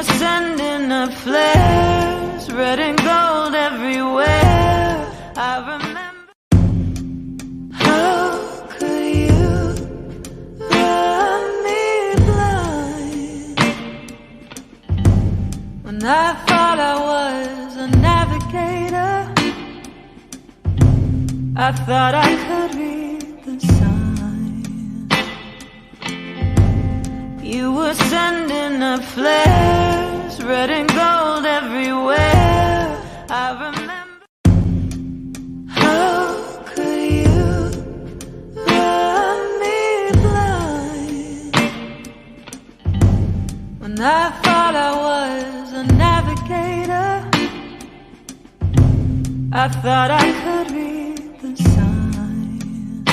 were sending up flares, red and gold everywhere. I remember. How could you run me blind when I thought I was a navigator? I thought I could read the signs. You were sending up flares, red and gold everywhere. I remember. How could you run me blind when I thought I was a navigator? I thought I could read the signs.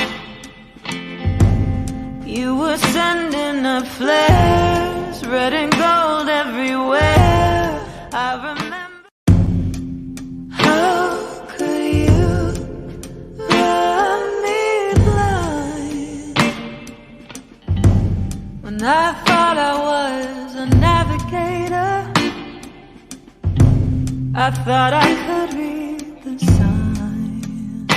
You were sending up flares, red and gold everywhere. I remember. How could you run me blind when I thought I was a navigator? I thought I could read the signs.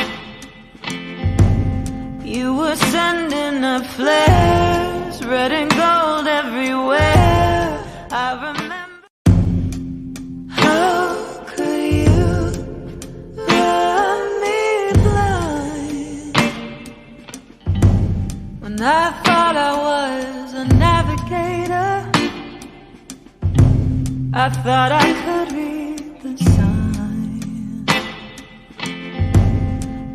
You were sending up flares, red and gold everywhere. I remember. How could you run me blind when I thought I was a navigator? I thought I could read the signs.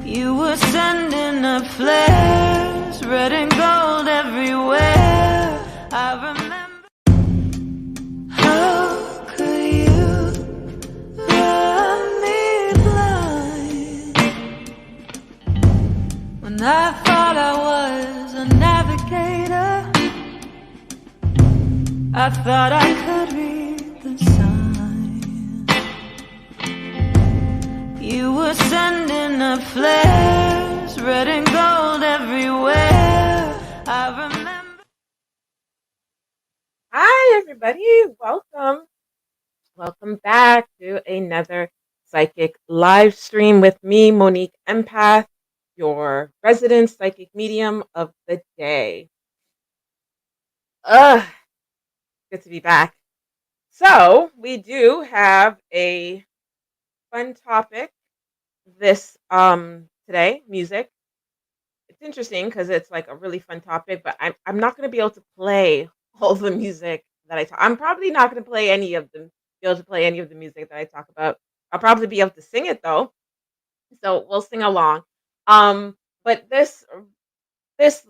You were sending up flares, red and gold everywhere. I remember. How could you run me blind when I thought I was a navigator? I thought I could read the signs. You were sending up flares, red and gold everywhere. I remember. Hi, everybody. Welcome. Welcome back to another psychic live stream with me, MoniqueEmpath, your resident psychic medium of the day. Good to be back. So we do have a fun topic this today, music. It's interesting because it's like a really fun topic, but I'm not going to be able to play all the music that I'm probably not going to play any of them. Be able to play any of the music that I talk about. I'll probably be able to sing it though, so we'll sing along. But this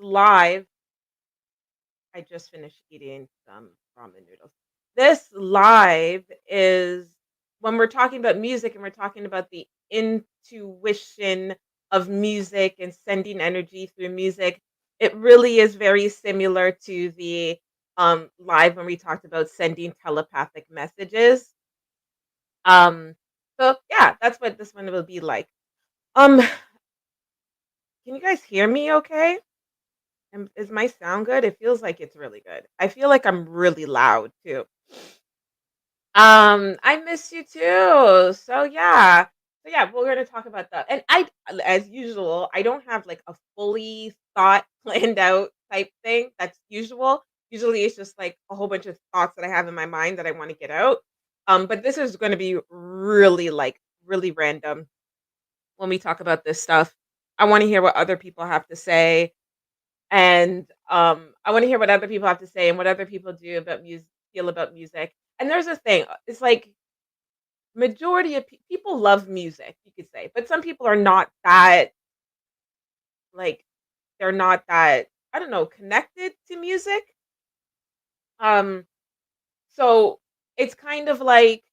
live, I just finished eating some ramen noodles. This live is when we're talking about music and we're talking about the intuition of music and sending energy through music. It really is very similar to the live when we talked about sending telepathic messages. Um, so yeah, that's what this one will be like. Can you guys hear me okay? Is my sound good? It feels like it's really good. I feel like I'm really loud too. I miss you too. So yeah, we're gonna talk about that. And as usual, I don't have like a fully thought planned out type thing. That's usual. Usually it's just like a whole bunch of thoughts that I have in my mind that I want to get out. But this is gonna be really really random when we talk about this stuff. I want to hear what other people have to say. And I want to hear what other people have to say and what other people do about music, feel about music. And there's a thing. It's like majority of people love music, you could say, but some people are not that like they're not that I don't know connected to music. Um, so it's kind of like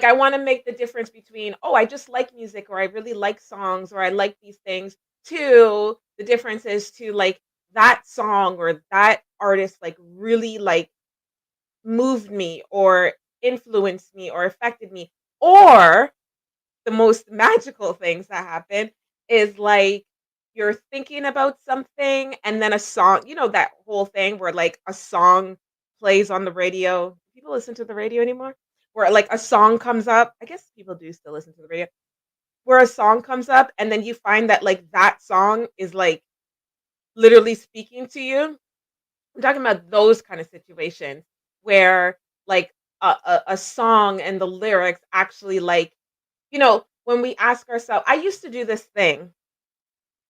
I want to make the difference between, oh, I just like music or I really like songs or I like these things, to the difference is to like that song or that artist like really like moved me or influenced me or affected me. Or the most magical things that happen is like you're thinking about something and then a song, that whole thing where like a song plays on the radio. people listen to the radio anymore? Where like a song comes up. I guess people do still listen to the radio. Where a song comes up and then you find that like that song is like literally speaking to you. I'm talking about those kind of situations where like a song and the lyrics actually like, when we ask ourselves, I used to do this thing.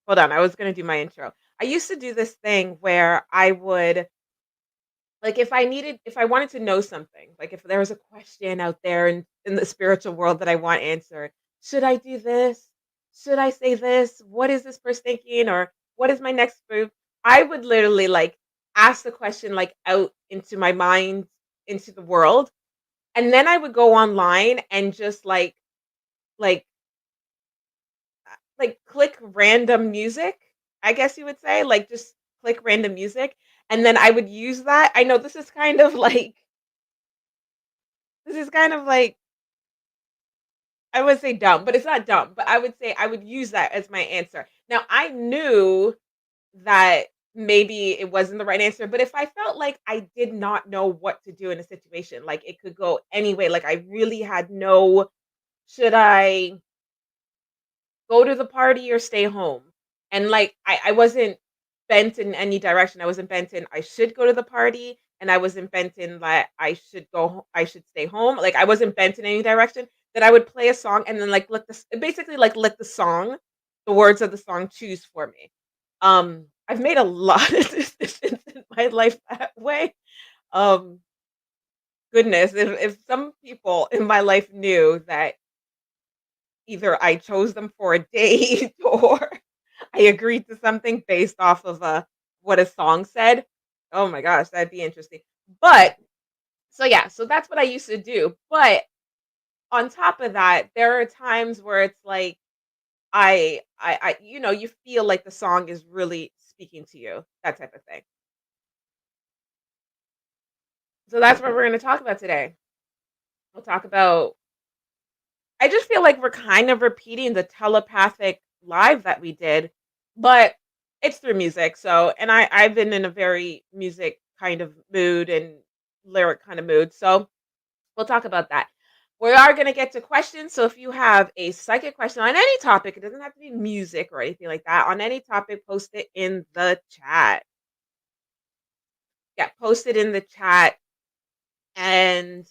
Hold on, I was gonna do my intro. I used to do this thing where I would like if I wanted to know something, like if there was a question out there in the spiritual world that I want answered, should I do this? Should I say this? What is this person thinking? Or what is my next move? I would literally like ask the question like out into my mind, into the world. And then I would go online and just like click random music, I guess you would say, like just click random music. And then I would use that. I know this is kind of like I would say dumb, but it's not dumb, but I would say I would use that as my answer. Now, I knew that maybe it wasn't the right answer, but if I felt like I did not know what to do in a situation, like it could go anyway, like I really had no should I go to the party or stay home? And like I wasn't bent in any direction. I wasn't bent in I should go to the party and I wasn't bent in that I should stay home. Like I wasn't bent in any direction. That I would play a song and then like basically like let the song, the words of the song choose for me. I've made a lot of decisions in my life that way. Um Goodness, if some people in my life knew that either I chose them for a date or I agreed to something based off of, what a song said. Oh my gosh, that'd be interesting. But so yeah, so that's what I used to do. But on top of that, there are times where it's like you feel like the song is really speaking to you, that type of thing. So that's what we're gonna talk about today. We'll talk about I just feel like we're kind of repeating the telepathic live that we did, but it's through music. So, and I've been in a very music kind of mood and lyric kind of mood. So, we'll talk about that. We are going to get to questions. So, if you have a psychic question on any topic, it doesn't have to be music or anything like that. On any topic, post it in the chat. Yeah, post it in the chat. And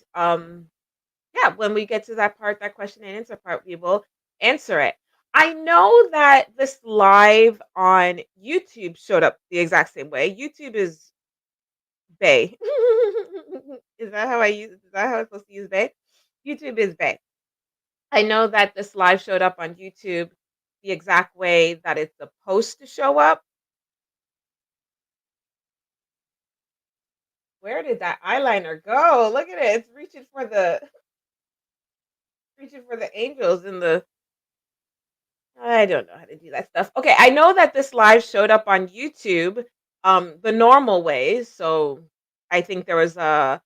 yeah, when we get to that part, that question and answer part, we will answer it. I know that this live on YouTube showed up the exact same way. YouTube is Bay. Is that how I'm supposed to use Bay? YouTube is Bay. I know that this live showed up on YouTube the exact way that it's supposed to show up. Where did that eyeliner go? Look at it. It's reaching for the angels in the I don't know how to do that stuff. Okay, I know that this live showed up on YouTube, the normal ways. So I think there was like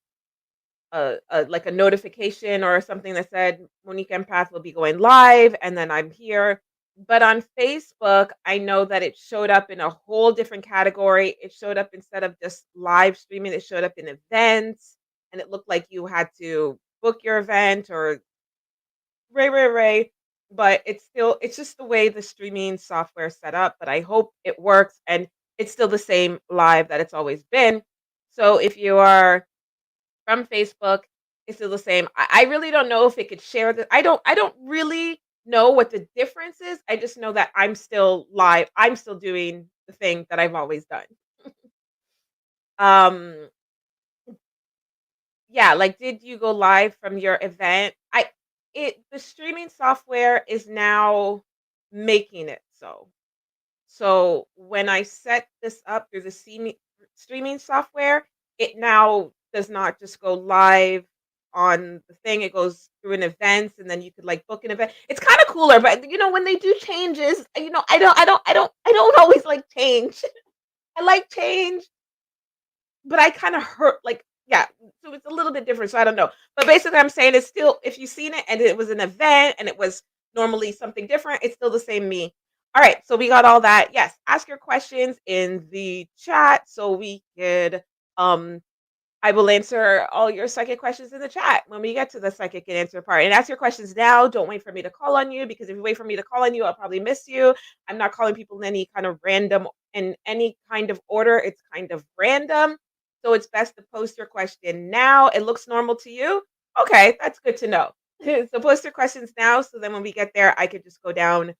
a notification or something that said Monique Empath will be going live, and then I'm here. But on Facebook, I know that it showed up in a whole different category. It showed up instead of just live streaming, it showed up in events, and it looked like you had to book your event or Ray. But it's just the way the streaming software is set up, but I hope it works and it's still the same live that it's always been. So if you are from Facebook, it's still the same. I really don't know if it could share the I don't really know what the difference is. I just know that I'm still live. I'm still doing the thing that I've always done. Um Yeah, like, did you go live from your event? I it the streaming software is now making it so. So, when I set this up through the streaming software, it now does not just go live on the thing, it goes through an event, and then you could, like, book an event. It's kinda cooler, but, when they do changes, I don't always like change. I like change, but I kinda hurt like, yeah, so it's a little bit different, so I don't know. But basically, I'm saying it's still if you've seen it and it was an event and it was normally something different, it's still the same me. Alright, so we got all that. Yes, ask your questions in the chat so we could, um I will answer all your psychic questions in the chat when we get to the psychic and answer part. And ask your questions now. Don't wait for me to call on you, because if you wait for me to call on you, I'll probably miss you. I'm not calling people in any kind of order. It's kind of random. So it's best to post your question now. It looks normal to you. Okay, that's good to know. So post your questions now, so then when we get there, I could just go down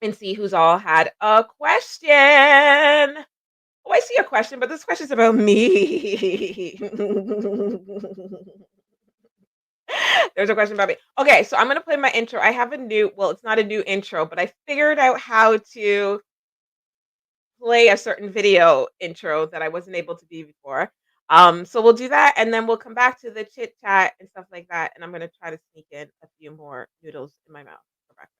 and see who's all had a question. Oh, I see a question, but this question's about me. There's a question about me. Okay, so I'm gonna play my intro. I have a new, well, it's not a new intro, but I figured out how to play a certain video intro that I wasn't able to do before. So we'll do that, and then we'll come back to the chit chat and stuff like that. And I'm gonna try to sneak in a few more noodles in my mouth for breakfast.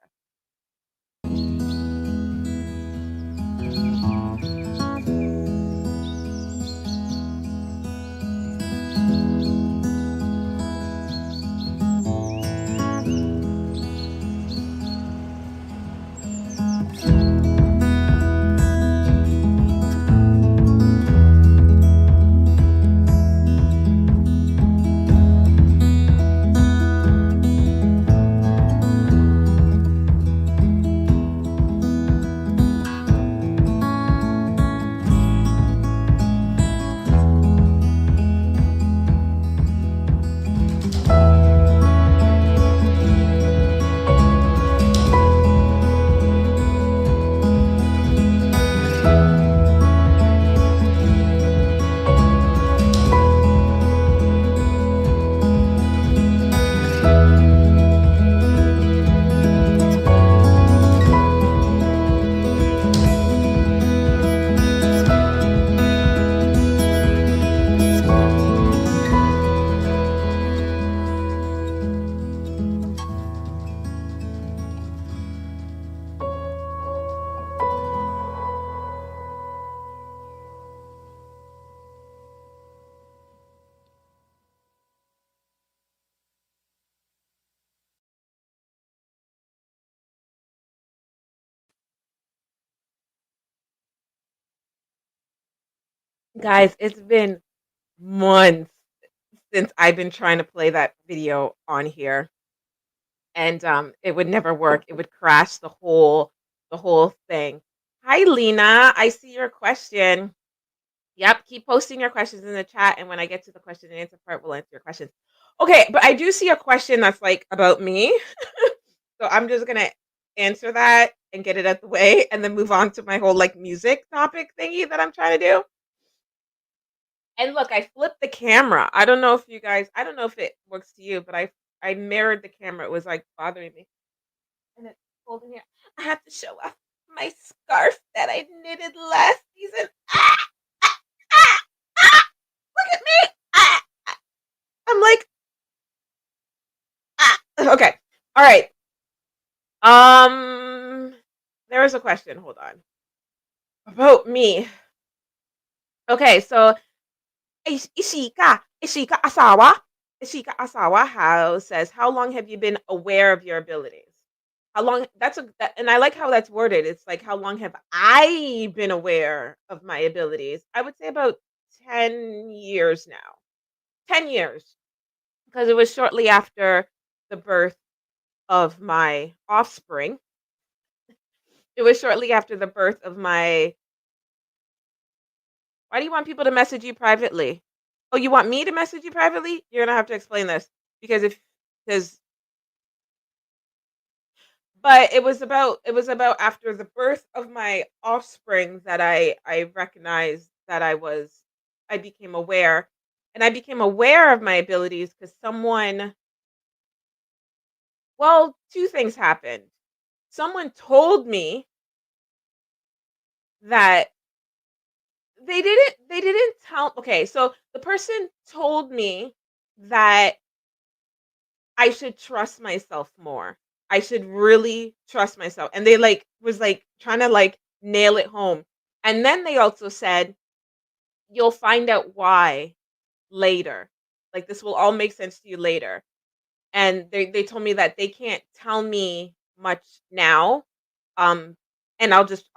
Guys, it's been months since I've been trying to play that video on here, and it would never work. It would crash the whole thing. Hi, Lena. I see your question. Yep, keep posting your questions in the chat, and when I get to the question and answer part, we'll answer your questions. Okay, but I do see a question that's like about me, so I'm just gonna answer that and get it out the way, and then move on to my whole like music topic thingy that I'm trying to do. And look, I flipped the camera. I don't know if it works to you, but I mirrored the camera. It was like bothering me. And it's holding here. I have to show off my scarf that I knitted last season. Ah, ah, ah, ah, look at me. Ah, ah. I'm like, ah. Okay. All right. Um, there is a question. Hold on. About me. Okay, so Ishika Asawa House says, "How long have you been aware of your abilities? How long?" And I like how that's worded. It's like, "How long have I been aware of my abilities?" I would say about 10 years now. 10 years, because it was shortly after the birth of my offspring. It was shortly after the birth of my. Why do you want people to message you privately? Oh, you want me to message you privately? You're gonna have to explain this, because if because but it was about after the birth of my offspring that I recognized that I became aware, and I became aware of my abilities because someone, well, two things happened. Someone told me that they didn't tell. Okay, so the person told me that I should trust myself more. I should really trust myself. And they like was like trying to like nail it home. And then they also said, "You'll find out why later. Like this will all make sense to you later." And they told me that they can't tell me much now. Um and I'll just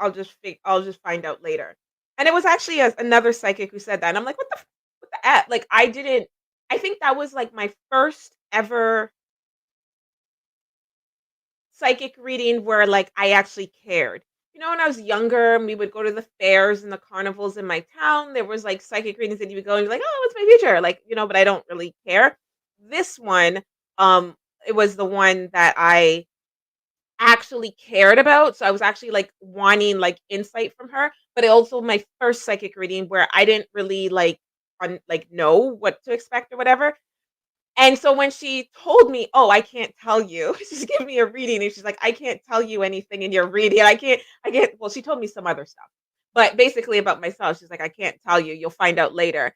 find out later. And it was actually another psychic who said that. And I'm like, "What the like, I didn't I think that was, like, my first ever psychic reading where, like, I actually cared. You know, when I was younger and we would go to the fairs and the carnivals in my town, there was, like, psychic readings that you would go and you're like, "Oh, what's my future?" Like, but I don't really care. This one, um, it was the one that I actually cared about, so I was actually, like, wanting, like, insight from her, but it also my first psychic reading where I didn't really, know what to expect or whatever, and so when she told me, "Oh, I can't tell you," she's giving me a reading, and she's like, "I can't tell you anything in your reading. I can't." Well, she told me some other stuff, but basically about myself, she's like, "I can't tell you. You'll find out later."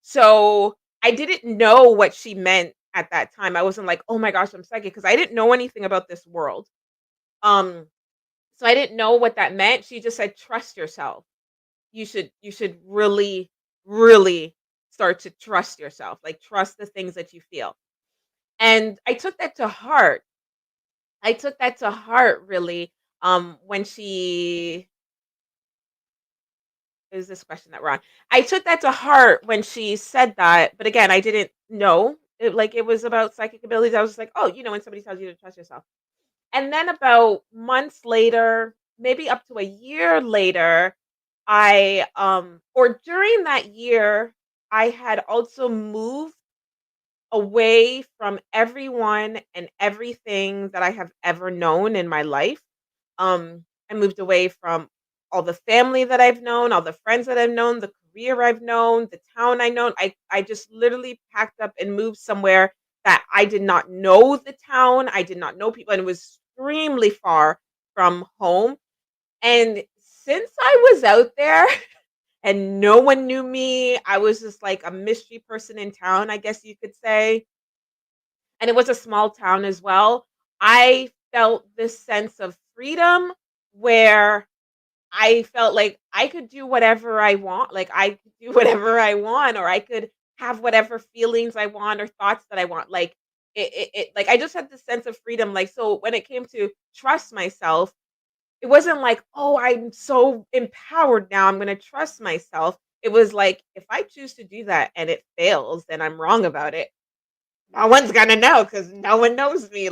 So, I didn't know what she meant at that time. I wasn't like, "Oh my gosh, I'm psychic," because I didn't know anything about this world. Um, so I didn't know what that meant. She just said, "Trust yourself. You should really, really start to trust yourself. Like, trust the things that you feel." And I took that to heart. I took that to heart really, when she is this question that we're on. I took that to heart when she said that, but again, I didn't know. It was about psychic abilities. I was just like, "Oh, when somebody tells you to trust yourself." And then about months later, maybe up to a year later, or during that year, I had also moved away from everyone and everything that I have ever known in my life. I moved away from all the family that I've known, all the friends that I've known, the career I've known, the town I known. I just literally packed up and moved somewhere that I did not know the town. I did not know people, and it was extremely far from home. And since I was out there and no one knew me, I was just like a mystery person in town, I guess you could say, and it was a small town as well. I felt this sense of freedom where I felt like I could do whatever I want. Like, I could do whatever I want, or I could have whatever feelings I want or thoughts that I want. Like, like, I just had this sense of freedom. Like, so when it came to trust myself, it wasn't like, "Oh, I'm so empowered now. I'm going to trust myself." It was like, if I choose to do that and it fails, then I'm wrong about it. No one's gonna know because no one knows me,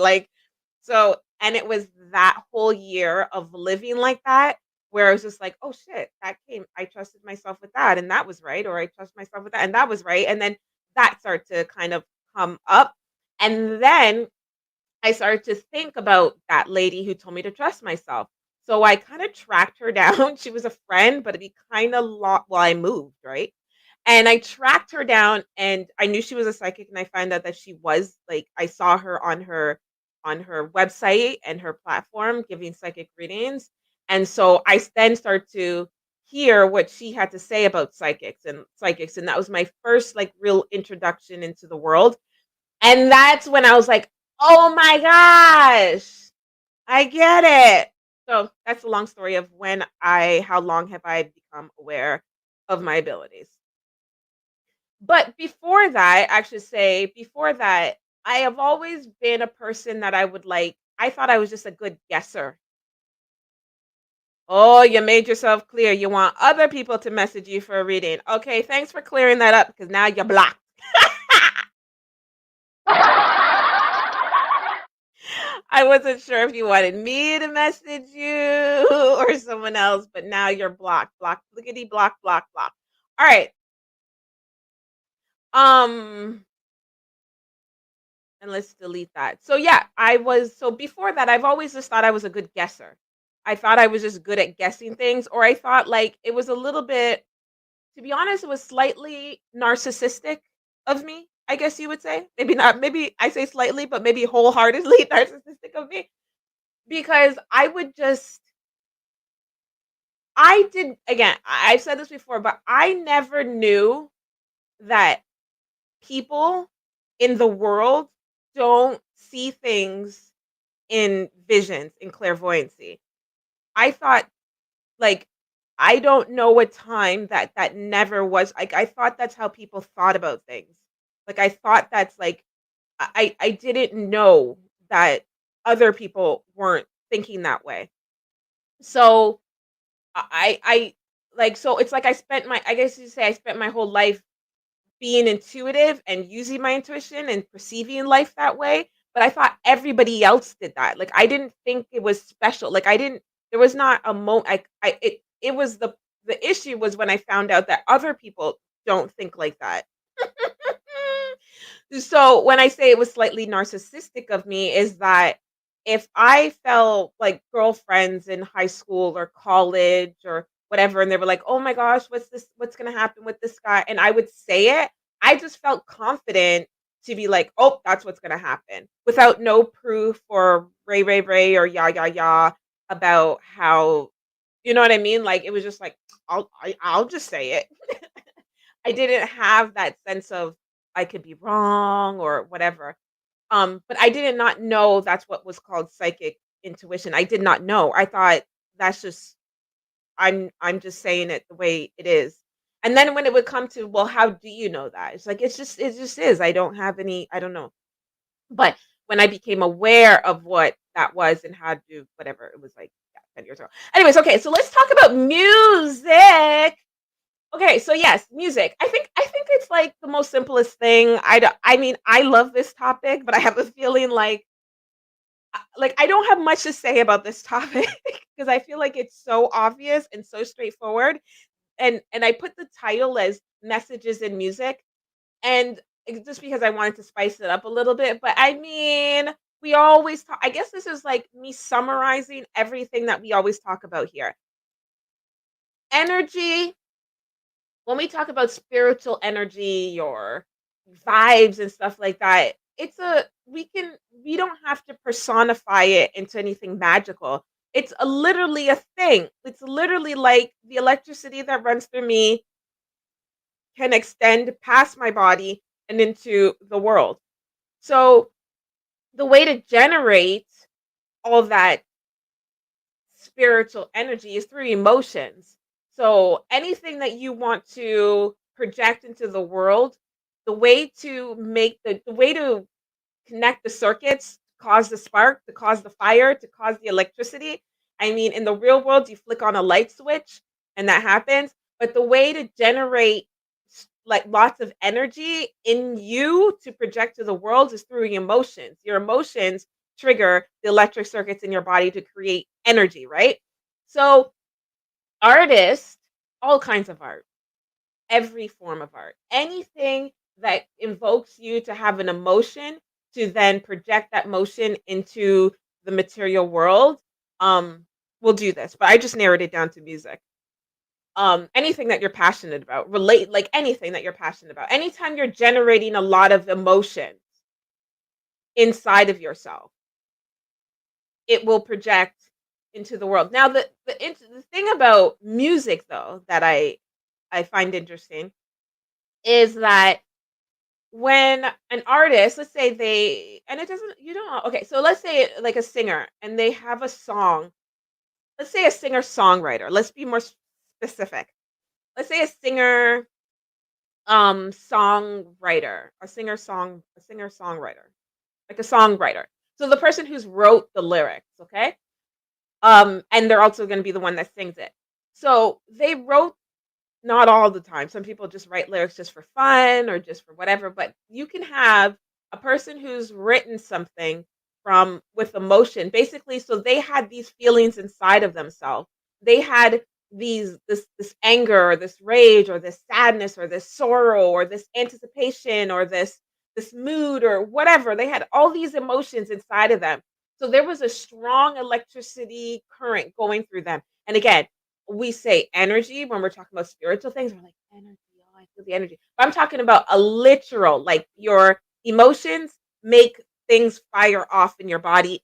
and it was that whole year of living like that, where I was just like, "Oh, shit, I trusted myself with that, and that was right," or "I trust myself with that, and that was right," and then that started to kind of come up, and then I started to think about that lady who told me to trust myself. So I kinda tracked her down. She was a friend, but we kinda I moved, right? And I tracked her down, and I knew she was a psychic, and I found out that she was, like, I saw her on her website and her platform giving psychic readings, and so then start to hear what she had to say about psychics, and that was my first, like, real introduction into the world, and that's when I was like, "Oh my gosh, I get it." So, that's the long story of how long have I become aware of my abilities. But before that, I should say, before that, I have always been a person that I thought I was just a good guesser. Oh, you made yourself clear. You want other people to message you for a reading. Okay, thanks for clearing that up because now you're blocked. I wasn't sure if you wanted me to message you or someone else, but now you're blocked. Block, blickety, block, block, block. All right. Um, And let's delete that. So yeah, before that, I've always just thought I was a good guesser. I thought I was just good at guessing things, or I thought like it was a little bit, to be honest, it was slightly narcissistic of me, I guess you would say. Maybe not, maybe I say slightly, but maybe wholeheartedly narcissistic of me. Because I did, again, I've said this before, but I never knew that people in the world don't see things in visions, in clairvoyancy. I thought, like, I don't know what time that never was, like, I thought that's how people thought about things. Like, I thought that's, like, I didn't know that other people weren't thinking that way. So, I like, so it's like I guess you say I spent my whole life being intuitive and using my intuition and perceiving life that way, but I thought everybody else did that. Like, I didn't think it was special. Like, I didn't there was not a I it was the issue was when I found out that other people don't think like that. So, when I say it was slightly narcissistic of me is that if I felt like girlfriends in high school or college or whatever, and they were like, "Oh my gosh, what's this? What's gonna happen with this guy?" And I would say it, I just felt confident to be like, "Oh, that's what's gonna happen," without no proof or ray or yah about how, you know what I mean? Like, it was just like, I'll just say it. I didn't have that sense of I could be wrong or whatever. But I did not know that's what was called psychic intuition. I did not know. I thought that's just I'm just saying it the way it is. And then when it would come to, well, how do you know that? It's like it just is. I don't have any, I don't know. But when I became aware of what that was and how to whatever, it was like, yeah, 10 years ago. Anyways, okay, so let's talk about music. Okay, so yes, music. I think it's like the most simplest thing. I mean, I love this topic, but I have a feeling like I don't have much to say about this topic because I feel like it's so obvious and so straightforward. And I put the title as messages in music, and it's just because I wanted to spice it up a little bit. But I mean, we always talk. I guess this is like me summarizing everything that we always talk about here. Energy, when we talk about spiritual energy or vibes and stuff like that, it's a we don't have to personify it into anything magical. It's literally a thing. It's literally like the electricity that runs through me can extend past my body and into the world. So the way to generate all that spiritual energy is through emotions. So anything that you want to project into the world, the way to make the way to connect the circuits, to cause the spark, to cause the fire, to cause the electricity. I mean, in the real world, you flick on a light switch and that happens. But the way to generate like lots of energy in you to project to the world is through your emotions. Your emotions trigger the electric circuits in your body to create energy, right? So, artists, all kinds of art, every form of art, anything that invokes you to have an emotion to then project that motion into the material world, um, will do this. But I just narrowed it down to music. Anything that you're passionate about, relate like anything that you're passionate about. Anytime you're generating a lot of emotion inside of yourself, it will project into the world. Now, the thing about music though that I find interesting is that when an artist, let's say they, and it doesn't, you don't, okay, so let's say like a singer and they have a song, let's say a singer songwriter, let's be more specific. Let's say a singer songwriter, a singer songwriter, like a songwriter. So the person who's wrote the lyrics, okay? And they're also going to be the one that sings it. So they wrote, not all the time. Some people just write lyrics just for fun or just for whatever, but you can have a person who's written something from with emotion. Basically, so they had these feelings inside of themselves. They had this anger or this rage or this sadness or this sorrow or this anticipation or this mood or whatever. They had all these emotions inside of them. So there was a strong electricity current going through them. And again, we say energy when we're talking about spiritual things. We're like, energy, oh, I feel the energy. But I'm talking about a literal, like your emotions make things fire off in your body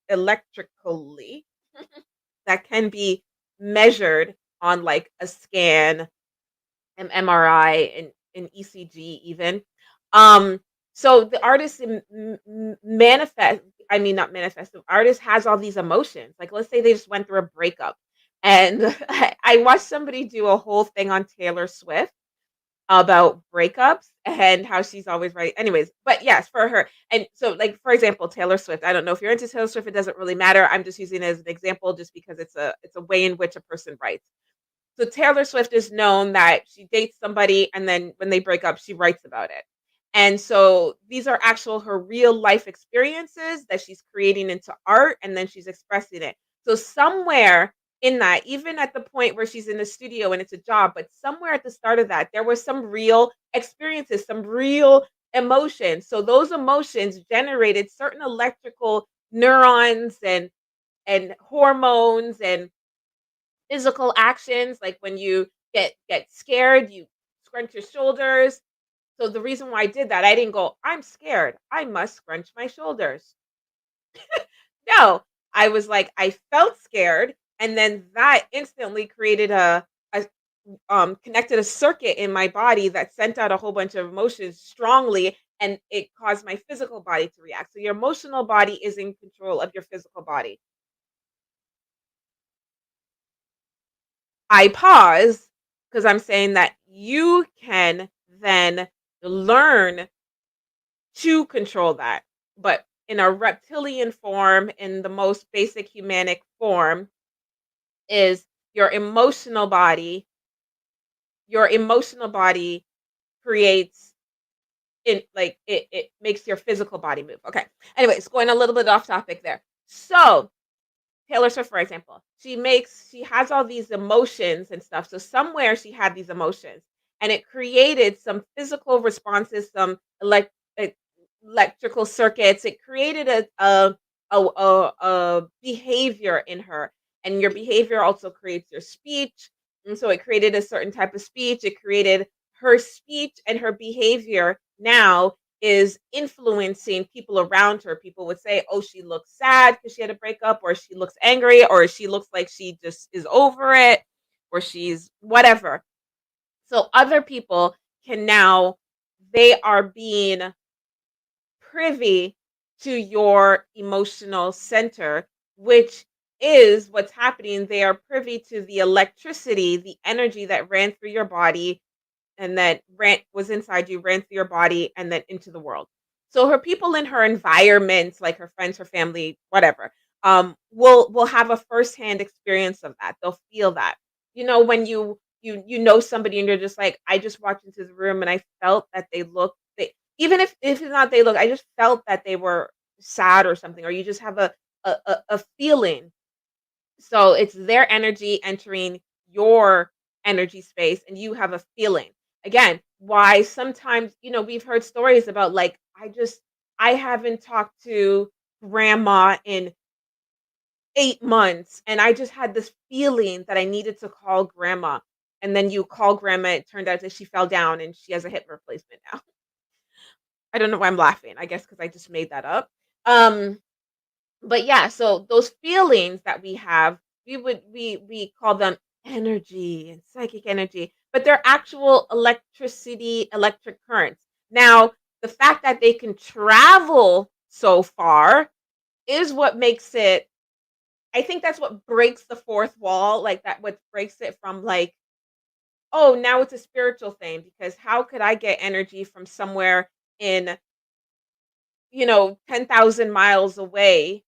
electrically that can be measured on like a scan, an MRI, and an ECG even. Um, so the artist manifest, I mean not manifest, the artist has all these emotions. Like let's say they just went through a breakup. And I watched somebody do a whole thing on Taylor Swift about breakups and how she's always right. Anyways, but yes, for her. And so like for example, Taylor Swift, I don't know if you're into Taylor Swift, it doesn't really matter. I'm just using it as an example just because it's a way in which a person writes. So Taylor Swift is known that she dates somebody and then when they break up, she writes about it. And so these are actual her real life experiences that she's creating into art and then she's expressing it. So somewhere in that, even at the point where she's in the studio and it's a job, but somewhere at the start of that, there was some real experiences, some real emotions. So those emotions generated certain electrical neurons and hormones and physical actions, like when you get scared, you scrunch your shoulders. So the reason why I did that, I didn't go, "I'm scared. I must scrunch my shoulders." No, I was like, I felt scared, and then that instantly created a connected a circuit in my body that sent out a whole bunch of emotions strongly, and it caused my physical body to react. So your emotional body is in control of your physical body. I pause because I'm saying that you can then learn to control that. But in a reptilian form, in the most basic humanic form, is your emotional body. Your emotional body creates it makes your physical body move. Okay. Anyways, going a little bit off topic there. So Taylor Swift, for example, she has all these emotions and stuff. So somewhere she had these emotions, and it created some physical responses, some e- electrical circuits. It created a behavior in her, and your behavior also creates your speech. And so it created a certain type of speech. It created her speech and her behavior now is influencing people around her. People would say, "Oh, she looks sad because she had a breakup, or she looks angry, or she looks like she just is over it, or she's whatever." So other people can now they are being privy to your emotional center, which is what's happening. They are privy to the electricity, the energy that ran through your body and that ran was inside you, ran through your body, and then into the world. So her people in her environment, like her friends, her family, whatever, will have a firsthand experience of that. They'll feel that. You know, when you know somebody and you're just like, I just walked into the room and I felt that even if it's not they look, I just felt that they were sad or something, or you just have a feeling so it's their energy entering your energy space and you have a feeling. Again, why sometimes, we've heard stories about like, I haven't talked to grandma in 8 months and I just had this feeling that I needed to call grandma. And then you call grandma, it turned out that she fell down and she has a hip replacement now. I don't know why I'm laughing. I guess because I just made that up. Um, but yeah, so those feelings that we have, we call them energy and psychic energy, but they're actual electric currents. Now, the fact that they can travel so far is what makes it I think that's what breaks the fourth wall, like that what breaks it from like, oh, now it's a spiritual thing because how could I get energy from somewhere in 10,000 miles away.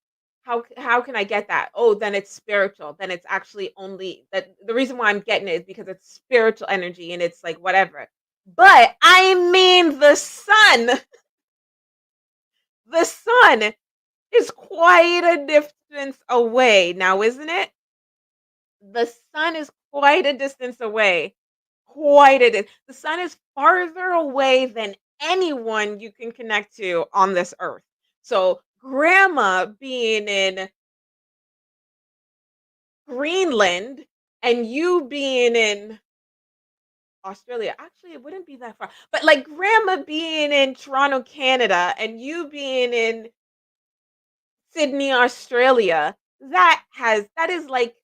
How can I get that? Oh, then it's spiritual. Then it's actually only that the reason why I'm getting it is because it's spiritual energy and it's like whatever. But I mean the sun is quite a distance away now, isn't it? The sun is quite a distance away. The sun is farther away than anyone you can connect to on this earth. So, grandma being in Greenland and you being in Australia, actually, it wouldn't be that far. But like grandma being in Toronto, Canada, and you being in Sydney, Australia, that is like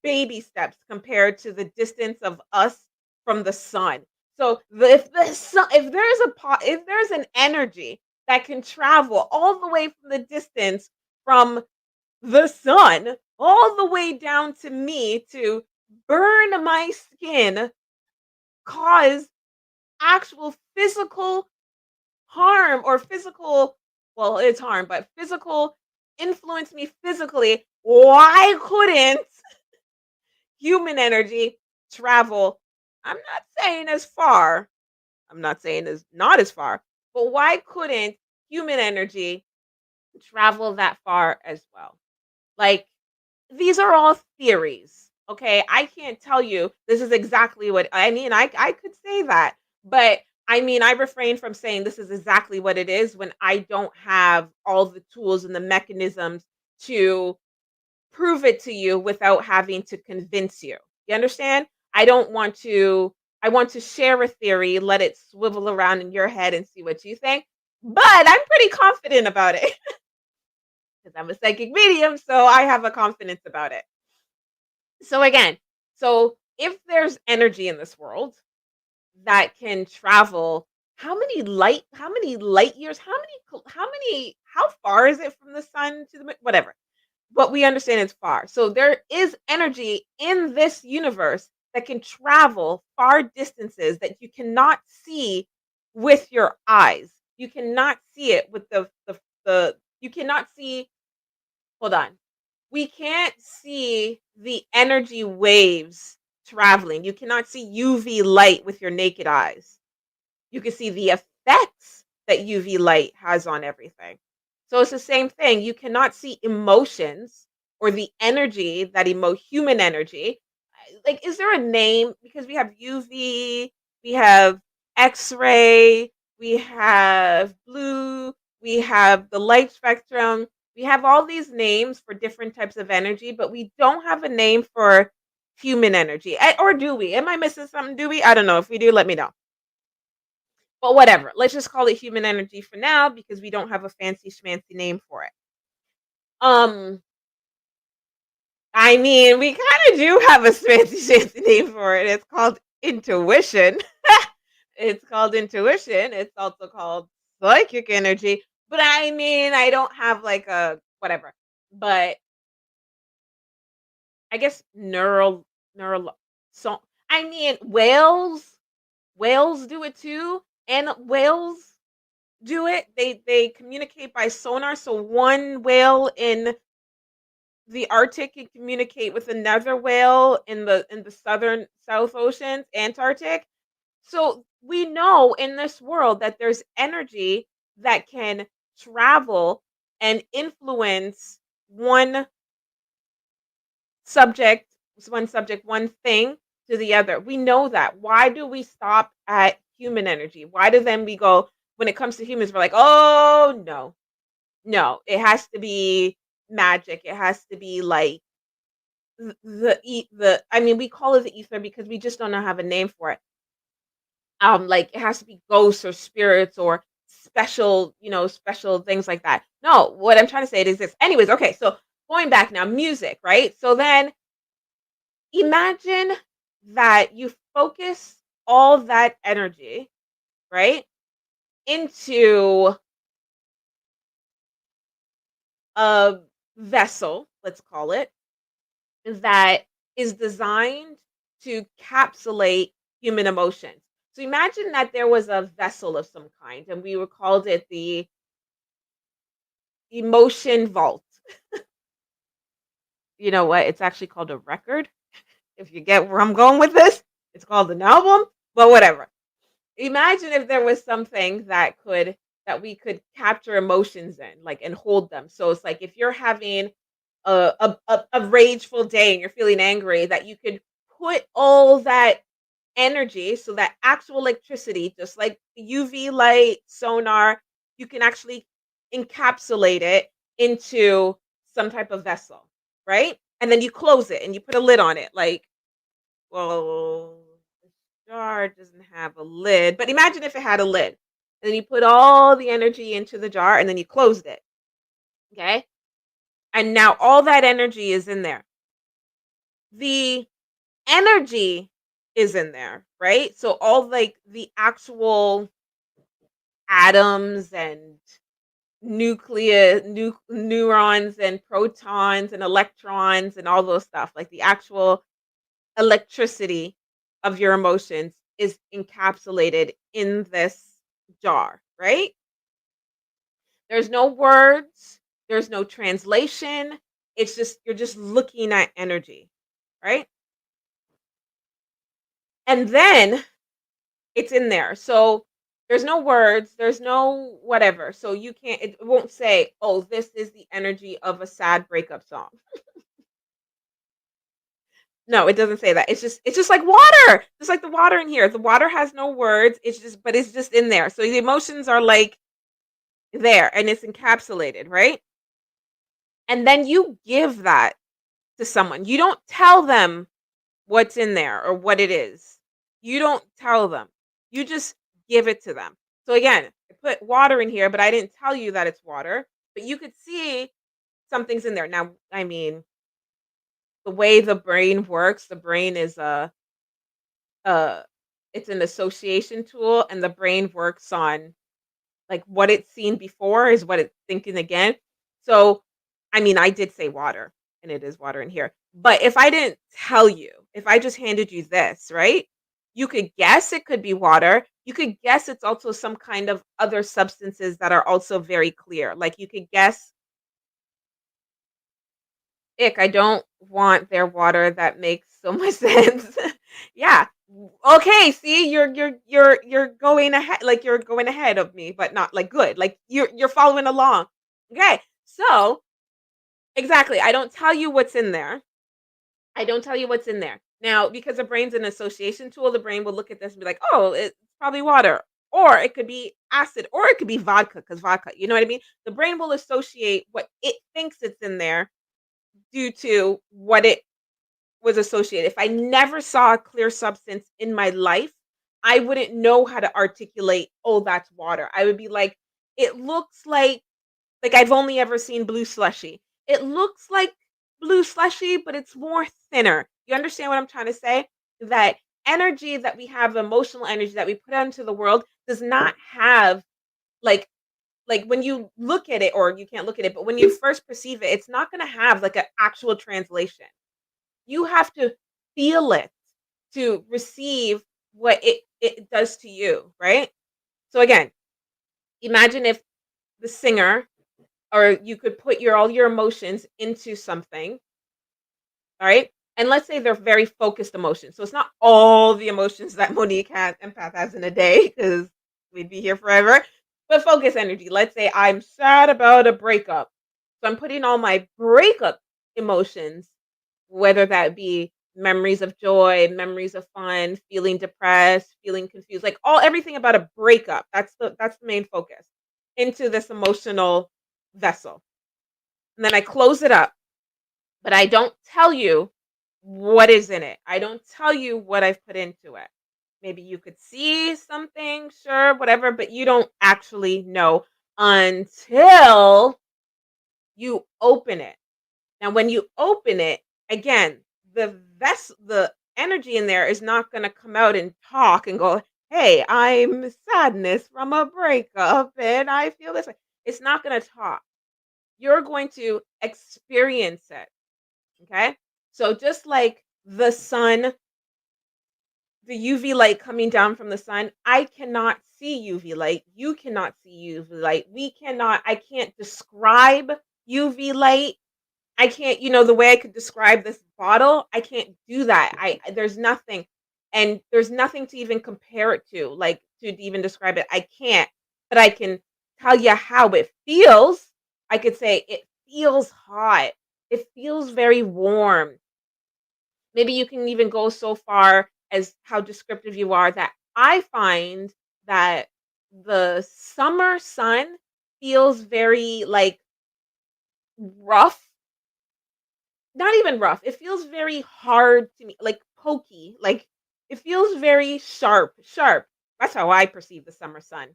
baby steps compared to the distance of us from the sun. So if the sun, if there's an energy that can travel all the way from the distance from the sun all the way down to me to burn my skin, cause actual physical harm or physical, well, it's harm, but physical influence me physically. Why couldn't human energy travel? I'm not saying as far. I'm not saying as not as far, but why couldn't human energy travel that far as well? Like, these are all theories, okay? I can't tell you this is exactly what I mean. I could say that, but I mean, I refrain from saying this is exactly what it is when I don't have all the tools and the mechanisms to prove it to you without having to convince you. You understand? I don't want to I want to share a theory, let it swivel around in your head and see what you think. But I'm pretty confident about it because I'm a psychic medium, so I have a confidence about it. So again, so if there's energy in this world that can travel, how many light years, how far is it from the sun to the moon? Whatever. But we understand it's far. So there is energy in this universe that can travel far distances that you cannot see with your eyes. You cannot see it with the you cannot see, hold on. We can't see the energy waves traveling. You cannot see UV light with your naked eyes. You can see the effects that UV light has on everything. So it's the same thing. You cannot see emotions or the energy that human energy. Like, is there a name? Because we have UV, we have X-ray, we have blue, we have the light spectrum. We have all these names for different types of energy, but we don't have a name for human energy. Or do we? Am I missing something? Do we? I don't know. If we do, let me know. But whatever. Let's just call it human energy for now because we don't have a fancy schmancy name for it. Um, I mean, we kind of do have a fancy schmancy name for it. It's called intuition. It's called intuition. It's also called psychic energy. But I mean, I don't have like a whatever. But I guess neural so I mean, whales do it too. And whales do it. They communicate by sonar. So one whale in the Arctic can communicate with another whale in the southern South Oceans, Antarctic. So we know in this world that there's energy that can travel and influence one subject, one thing to the other. We know that. Why do we stop at human energy? Why do then we go when it comes to humans, we're like, oh no, no, it has to be magic. It has to be like the I mean, we call it the ether because we just don't know have a name for it. Like it has to be ghosts or spirits or special, special things like that. No, what I'm trying to say is this. Anyways, okay, so going back now, music, right? So then imagine that you focus all that energy, right, into a vessel, let's call it, that is designed to capsulate human emotions. So imagine that there was a vessel of some kind, and we would called it the emotion vault. You know what? It's actually called a record. If you get where I'm going with this, it's called an album, but whatever. Imagine if there was something that we could capture emotions in, like, and hold them. So it's like if you're having a rageful day and you're feeling angry, that you could put all that energy, so that actual electricity, just like the UV light, sonar, you can actually encapsulate it into some type of vessel, right? And then you close it and you put a lid on it. Like, well, the jar doesn't have a lid, but imagine if it had a lid. And then you put all the energy into the jar and then you closed it. Okay. And now all that energy is in there. The energy is in there, right? So all like the actual atoms and neurons and protons and electrons and all those stuff, like the actual electricity of your emotions is encapsulated in this jar, right? There's no words, there's no translation. It's just you're just looking at energy, right? And then it's in there. So there's no words, there's no whatever. So you can't, it won't say, oh, this is the energy of a sad breakup song. No, it doesn't say that. It's just like water. Just like the water in here. The water has no words. It's just in there. So the emotions are like there and it's encapsulated, right? And then you give that to someone. You don't tell them what's in there or what it is. You don't tell them. You just give it to them. So again, I put water in here, but I didn't tell you that it's water, but you could see something's in there. Now, I mean, the way the brain works, the brain is a it's an association tool and the brain works on like what it's seen before is what it's thinking again. So, I mean, I did say water and it is water in here. But if I didn't tell you, if I just handed you this, right? You could guess it could be water. You could guess it's also some kind of other substances that are also very clear. Like you could guess, ick, I don't want their water. That makes so much sense. Yeah. Okay, see, you're going ahead, like you're going ahead of me, but not like good. Like you're following along. Okay. So, exactly. I don't tell you what's in there. I don't tell you what's in there. Now, because the brain's an association tool, the brain will look at this and be like, "Oh, it's probably water." Or it could be acid, or it could be vodka, because vodka, you know what I mean? The brain will associate what it thinks it's in there due to what it was associated. If I never saw a clear substance in my life, I wouldn't know how to articulate, "Oh, that's water." I would be like, "It looks like I've only ever seen blue slushy. It looks like blue slushy, but it's more thinner." You understand what I'm trying to say? That energy that we have, emotional energy that we put out into the world does not have like when you look at it, or you can't look at it, but when you first perceive it, it's not going to have like an actual translation. You have to feel it to receive what it does to you, right? So again, imagine if the singer, or you could put your all your emotions into something, all right? And let's say they're very focused emotions. So it's not all the emotions that Monique has empath has in a day, because we'd be here forever. But focus energy. Let's say I'm sad about a breakup. So I'm putting all my breakup emotions, whether that be memories of joy, memories of fun, feeling depressed, feeling confused, like all everything about a breakup. That's the main focus into this emotional vessel. And then I close it up, but I don't tell you what is in it. I don't tell you what I've put into it. Maybe you could see something, sure, whatever, but you don't actually know until you open it. Now, when you open it, again, the energy in there is not going to come out and talk and go, "Hey, I'm sadness from a breakup and I feel this way." It's not going to talk. You're going to experience it. Okay? So just like the sun, the UV light coming down from the sun, I cannot see UV light. You cannot see UV light. I can't describe UV light. I can't, the way I could describe this bottle, I can't do that. There's nothing, and there's nothing to even compare it to, like to even describe it. I can't, but I can tell you how it feels. I could say it feels hot. It feels very warm. Maybe you can even go so far as how descriptive you are, that I find that the summer sun feels very like rough. Not even rough, it feels very hard to me, like pokey, like it feels very sharp. That's how I perceive the summer sun.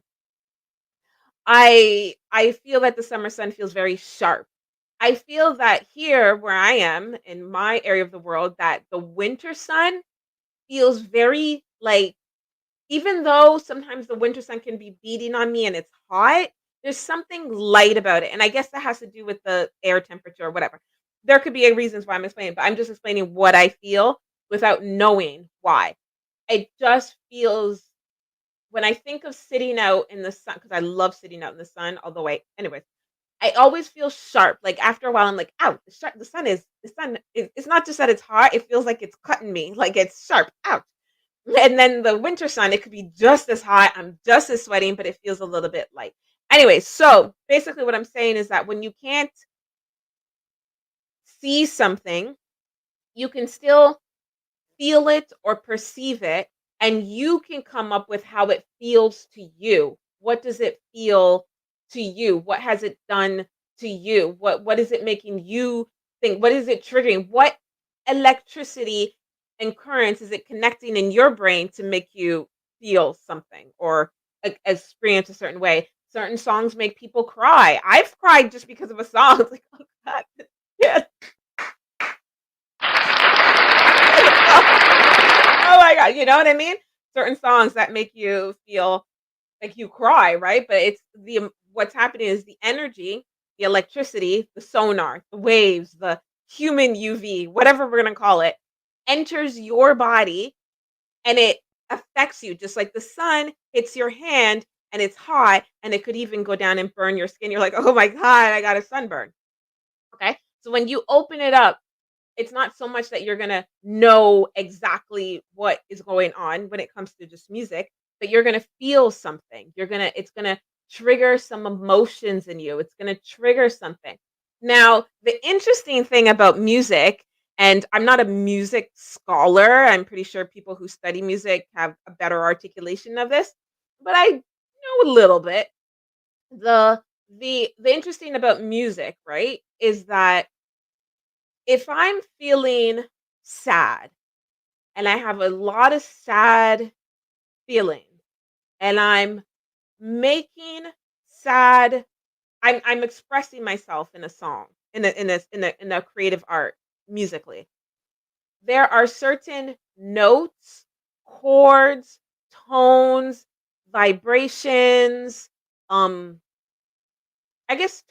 I feel that the summer sun feels very sharp. I feel that here where I am in my area of the world, that the winter sun feels very like, even though sometimes the winter sun can be beating on me and it's hot, there's something light about it. And I guess that has to do with the air temperature or whatever. There could be a reasons why I'm explaining, but I'm just explaining what I feel without knowing why. It just feels, when I think of sitting out in the sun, because I love sitting out in the sun, although anyways, I always feel sharp. Like after a while, I'm like, "Ow, the sun is, it's not just that it's hot, it feels like it's cutting me, like it's sharp. Ouch." And then the winter sun, it could be just as hot. I'm just as sweating, but it feels a little bit light. Anyway, so basically what I'm saying is that when you can't see something, you can still feel it or perceive it, and you can come up with how it feels to you. What does it feel to you? What has it done to you? What is it making you think? What is it triggering? What electricity and currents is it connecting in your brain to make you feel something or experience a certain way? Certain songs make people cry. I've cried just because of a song. It's like, oh God, yes. Oh my god, you know what I mean? Certain songs that make you feel like you cry, right? But it's what's happening is the energy, the electricity, the sonar, the waves, the human UV, whatever we're gonna call it, enters your body and it affects you just like the sun hits your hand and it's hot and it could even go down and burn your skin. You're like, "Oh my god, I got a sunburn." Okay? So when you open it up, it's not so much that you're gonna know exactly what is going on when it comes to just music, but you're gonna feel something. It's gonna trigger some emotions in you. It's gonna trigger something. Now, the interesting thing about music, and I'm not a music scholar, I'm pretty sure people who study music have a better articulation of this, but I know a little bit. The interesting about music, right, is that if I'm feeling sad and I have a lot of sad feelings and I'm making sad I'm expressing myself in a song, in a creative art musically. There are certain notes, chords, tones, vibrations, um I guess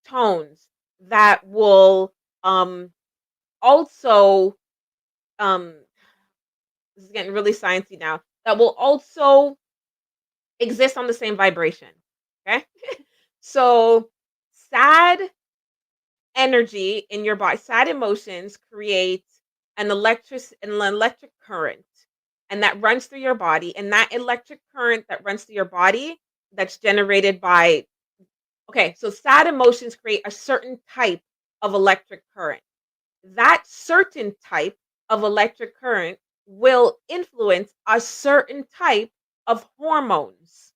tones that will also um this is getting really sciencey now, that will also exist on the same vibration. Okay. So sad energy in your body, sad emotions create an electric current, and that runs through your body, and that electric current that runs through your body, that's generated by, okay, so sad emotions create a certain type of electric current. That certain type of electric current will influence a certain type of hormones.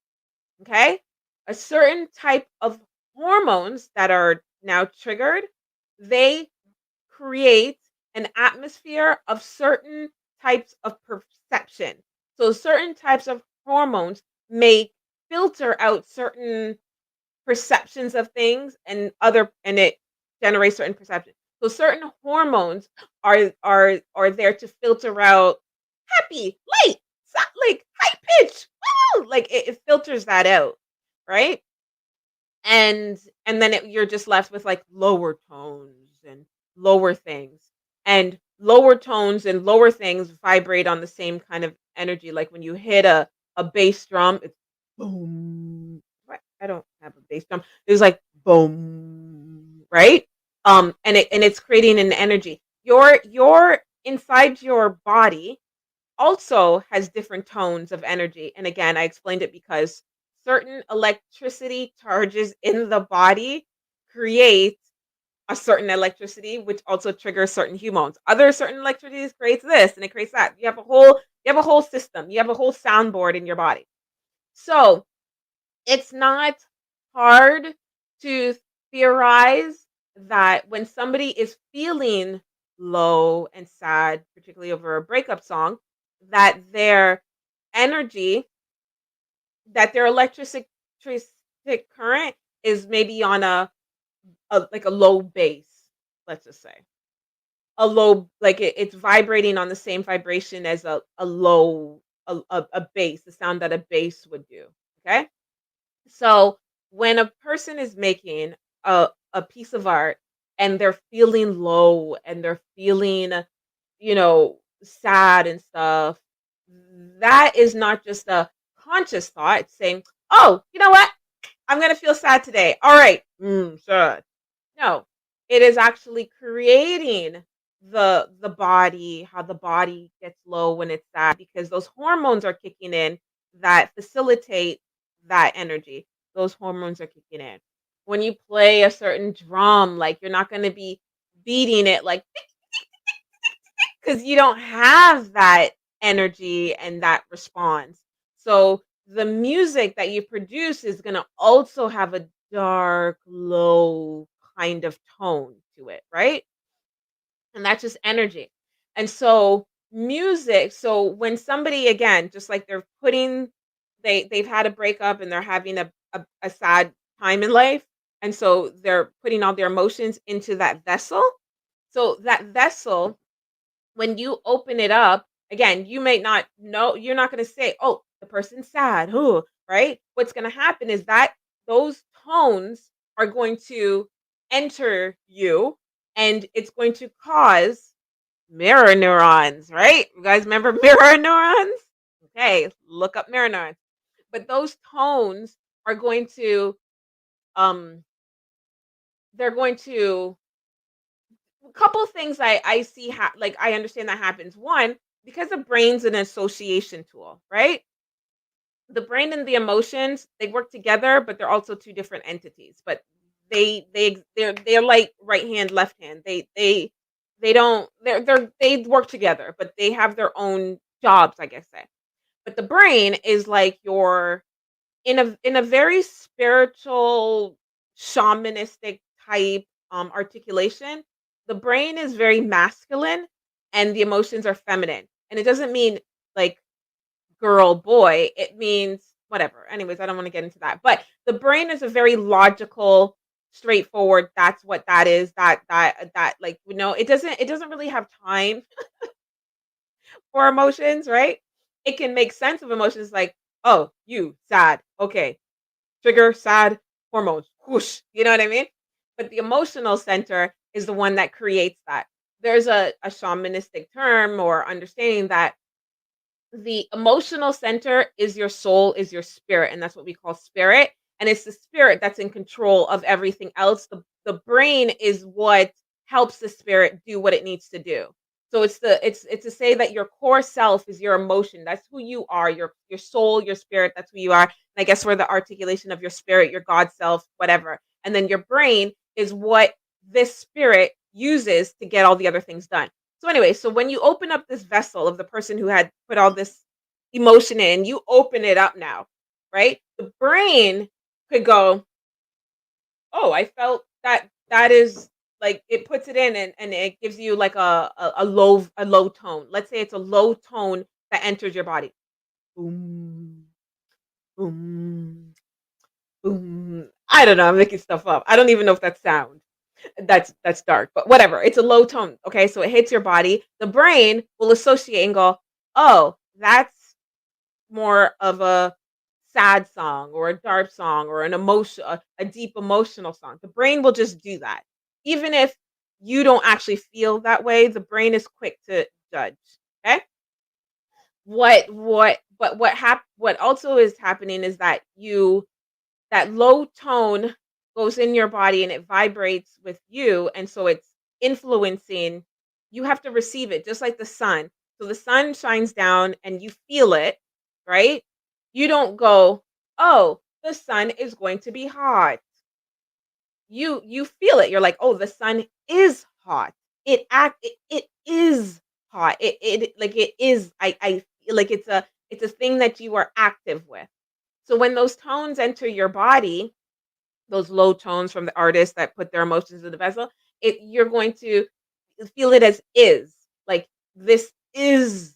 Okay. A certain type of hormones that are now triggered, they create an atmosphere of certain types of perception. So, certain types of hormones may filter out certain perceptions of things and it generates certain perceptions. So certain hormones are there to filter out happy, light, like high pitch, woo! Like it filters that out, right? And then you're just left with like lower tones and lower things. And lower tones and lower things vibrate on the same kind of energy. Like when you hit a bass drum, it's boom. What? I don't have a bass drum. It's like boom, right? And it's creating an energy. Your inside your body also has different tones of energy. And again, I explained it because certain electricity charges in the body create a certain electricity, which also triggers certain hormones. Other certain electricities creates this and it creates that. You have a whole system. You have a whole soundboard in your body. So it's not hard to theorize that when somebody is feeling low and sad, particularly over a breakup song, that their energy, that their electric current is maybe on a like a low base, let's just say. A low, like it's vibrating on the same vibration as a low a bass, the sound that a bass would do. Okay. So when a person is making a piece of art and they're feeling low and they're feeling, sad and stuff, that is not just a conscious thought. It's saying, "Oh, you know what? I'm gonna feel sad today. All right, sad." No, it is actually creating how the body gets low when it's sad because those hormones are kicking in that facilitate that energy. Those hormones are kicking in. When you play a certain drum, like you're not going to be beating it like because you don't have that energy and that response. So the music that you produce is going to also have a dark, low kind of tone to it, right? And that's just energy. And so music, so when somebody again, just like they're putting they've had a breakup and they're having a sad time in life, and so they're putting all their emotions into that vessel. So that vessel, when you open it up, again, you may not know, you're not going to say, "Oh, the person's sad." Ooh, right? What's going to happen is that those tones are going to enter you and it's going to cause mirror neurons, right? You guys remember mirror neurons? Okay, look up mirror neurons. But those tones are going to um they're going to a couple things I see like I understand that happens. One, because the brain's an association tool, right? The brain and the emotions, they work together, but they're also two different entities. But they're like right hand, left hand. They don't they work together, but they have their own jobs, I guess say. But the brain is like your in a very spiritual, shamanistic type articulation. The brain is very masculine and the emotions are feminine. And it doesn't mean like girl, boy, it means whatever. Anyways, I don't want to get into that. But the brain is a very logical, straightforward, that's what that is. That like, it doesn't really have time for emotions, right? It can make sense of emotions like, oh, you sad. Okay. Trigger, sad, hormones. Whoosh. You know what I mean? But the emotional center is the one that creates that. There's a shamanistic term or understanding that the emotional center is your soul, is your spirit, and that's what we call spirit. And it's the spirit that's in control of everything else. The brain is what helps the spirit do what it needs to do. So it's to say that your core self is your emotion. That's who you are. Your soul, your spirit. That's who you are. And I guess we're the articulation of your spirit, your God self, whatever. And then your brain is what this spirit uses to get all the other things done. So anyway, so when you open up this vessel of the person who had put all this emotion in, you open it up now, right? The brain could go, "Oh, I felt that is like it puts it in and it gives you like a low tone. Let's say it's a low tone that enters your body. Boom, boom, boom. I don't know, I'm making stuff up. I don't even know if that's sound. That's dark, but whatever. It's a low tone. Okay, so it hits your body. The brain will associate and go, "Oh, that's more of a sad song or a dark song or a deep emotional song." The brain will just do that. Even if you don't actually feel that way, the brain is quick to judge. Okay? What also is happening is that that low tone goes in your body and it vibrates with you, and so it's influencing. You have to receive it just like the sun. So the sun shines down and you feel it, right? You don't go, "Oh, the sun is going to be hot." You feel it. You're like, "Oh, the sun is hot. It is hot. It like it is I feel like it's a thing that you are active with." So when those tones enter your body, those low tones from the artists that put their emotions in the vessel, you're going to feel it as is. Like this is